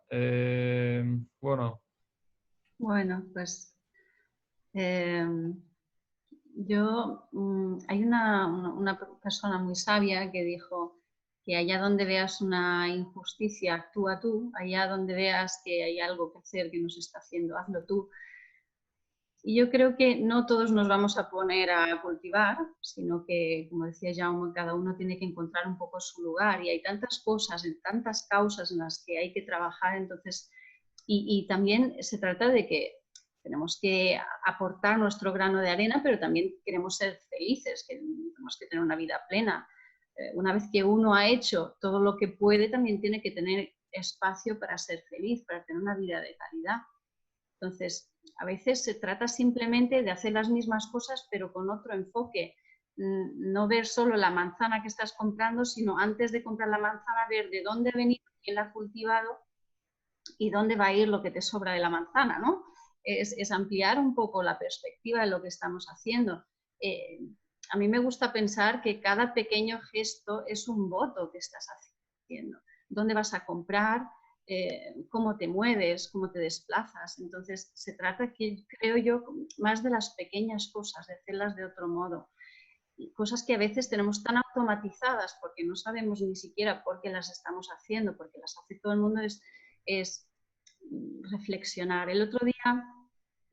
Bueno. Bueno, pues Hay una persona muy sabia que dijo que allá donde veas una injusticia, actúa tú, allá donde veas que hay algo que hacer que no se está haciendo, hazlo tú. Y yo creo que no todos nos vamos a poner a cultivar, sino que, como decía Jaume, cada uno tiene que encontrar un poco su lugar y hay tantas cosas, tantas causas en las que hay que trabajar, entonces, y también se trata de que tenemos que aportar nuestro grano de arena, pero también queremos ser felices, que tenemos que tener una vida plena. Una vez que uno ha hecho todo lo que puede, también tiene que tener espacio para ser feliz, para tener una vida de calidad. Entonces, a veces se trata simplemente de hacer las mismas cosas, pero con otro enfoque. No ver solo la manzana que estás comprando, sino antes de comprar la manzana, ver de dónde ha venido, quién la ha cultivado y dónde va a ir lo que te sobra de la manzana, ¿no? Es ampliar un poco la perspectiva de lo que estamos haciendo. A mí me gusta pensar que cada pequeño gesto es un voto que estás haciendo. ¿Dónde vas a comprar? Cómo te mueves, cómo te desplazas. Entonces, se trata, creo yo, más de las pequeñas cosas, de hacerlas de otro modo. Y cosas que a veces tenemos tan automatizadas porque no sabemos ni siquiera por qué las estamos haciendo, porque las hace todo el mundo, es reflexionar. El otro día,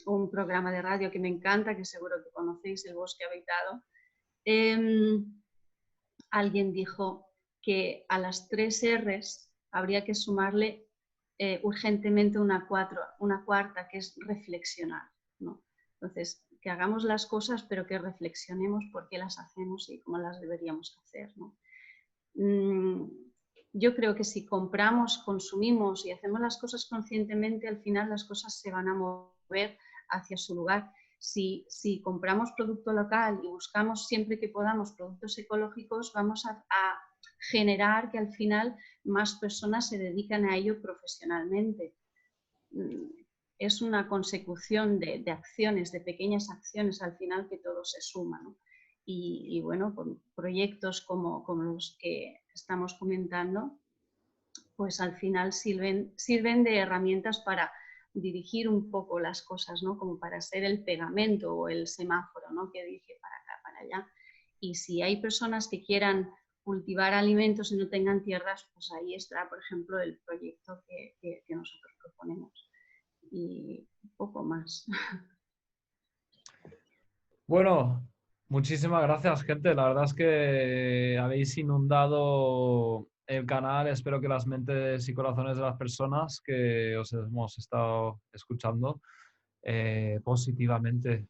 un programa de radio que me encanta, que seguro que conocéis, El Bosque Habitado, alguien dijo que a las 3 R's habría que sumarle urgentemente una cuarta, que es reflexionar, ¿no? Entonces, que hagamos las cosas, pero que reflexionemos por qué las hacemos y cómo las deberíamos hacer, ¿no? Yo creo que si compramos, consumimos y hacemos las cosas conscientemente, al final las cosas se van a mover hacia su lugar. Si compramos producto local y buscamos siempre que podamos productos ecológicos, vamos a generar que al final más personas se dedican a ello profesionalmente. Es una consecución de acciones, de pequeñas acciones al final que todo se suma, ¿no? Y bueno, con proyectos como los que estamos comentando, pues al final sirven de herramientas para dirigir un poco las cosas, ¿no? Como para ser el pegamento o el semáforo, ¿no? Que dirige para acá, para allá. Y si hay personas que quieran cultivar alimentos y no tengan tierras, pues ahí está, por ejemplo, el proyecto que nosotros proponemos. Y un poco más. Bueno, muchísimas gracias, gente. La verdad es que habéis inundado el canal. Espero que las mentes y corazones de las personas que os hemos estado escuchando positivamente.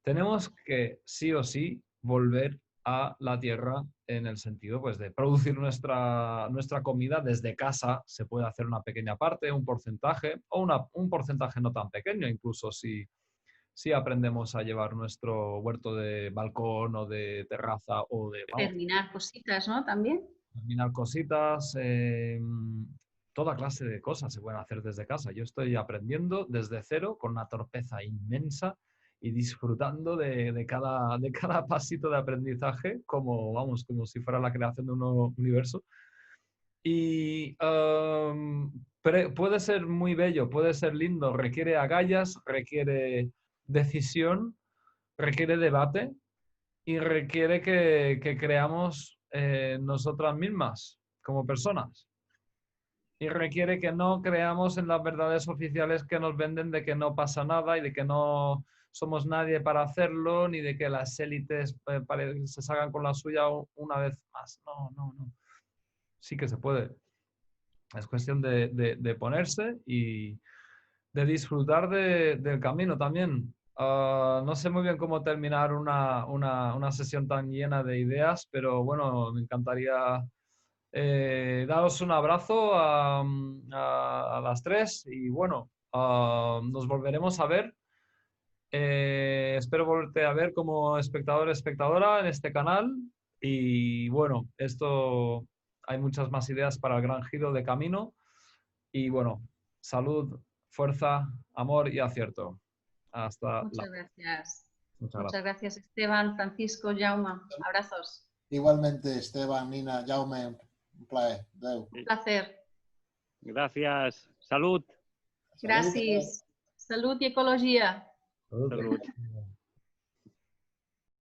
Tenemos que sí o sí volver a la tierra en el sentido pues, de producir nuestra comida desde casa. Se puede hacer una pequeña parte, un porcentaje o un porcentaje no tan pequeño, incluso si aprendemos a llevar nuestro huerto de balcón o de terraza o de... Terminar cositas, ¿no? También. Terminar cositas, toda clase de cosas se pueden hacer desde casa. Yo estoy aprendiendo desde cero con una torpeza inmensa y disfrutando de cada pasito de aprendizaje como si fuera la creación de un nuevo universo. Y puede ser muy bello, puede ser lindo, requiere agallas, requiere decisión, requiere debate y requiere que creamos nosotras mismas como personas. Y requiere que no creamos en las verdades oficiales que nos venden de que no pasa nada y de que no somos nadie para hacerlo, ni de que las élites se salgan con la suya una vez más. No. Sí que se puede. Es cuestión de ponerse y de disfrutar del camino también. No sé muy bien cómo terminar una sesión tan llena de ideas, pero bueno, me encantaría daros un abrazo a las 3 y bueno, nos volveremos a ver. Espero volverte a ver como espectador o espectadora en este canal y bueno, hay muchas más ideas para el gran giro de camino y bueno, salud, fuerza, amor y acierto. Muchas gracias. Muchas gracias, Esteban, Francisco, Jaume. Abrazos. Igualmente, Esteban, Nina, Jaume, un placer. Un placer. Gracias. Salud. Gràcies. Salut i ecologia. Salut. Salut.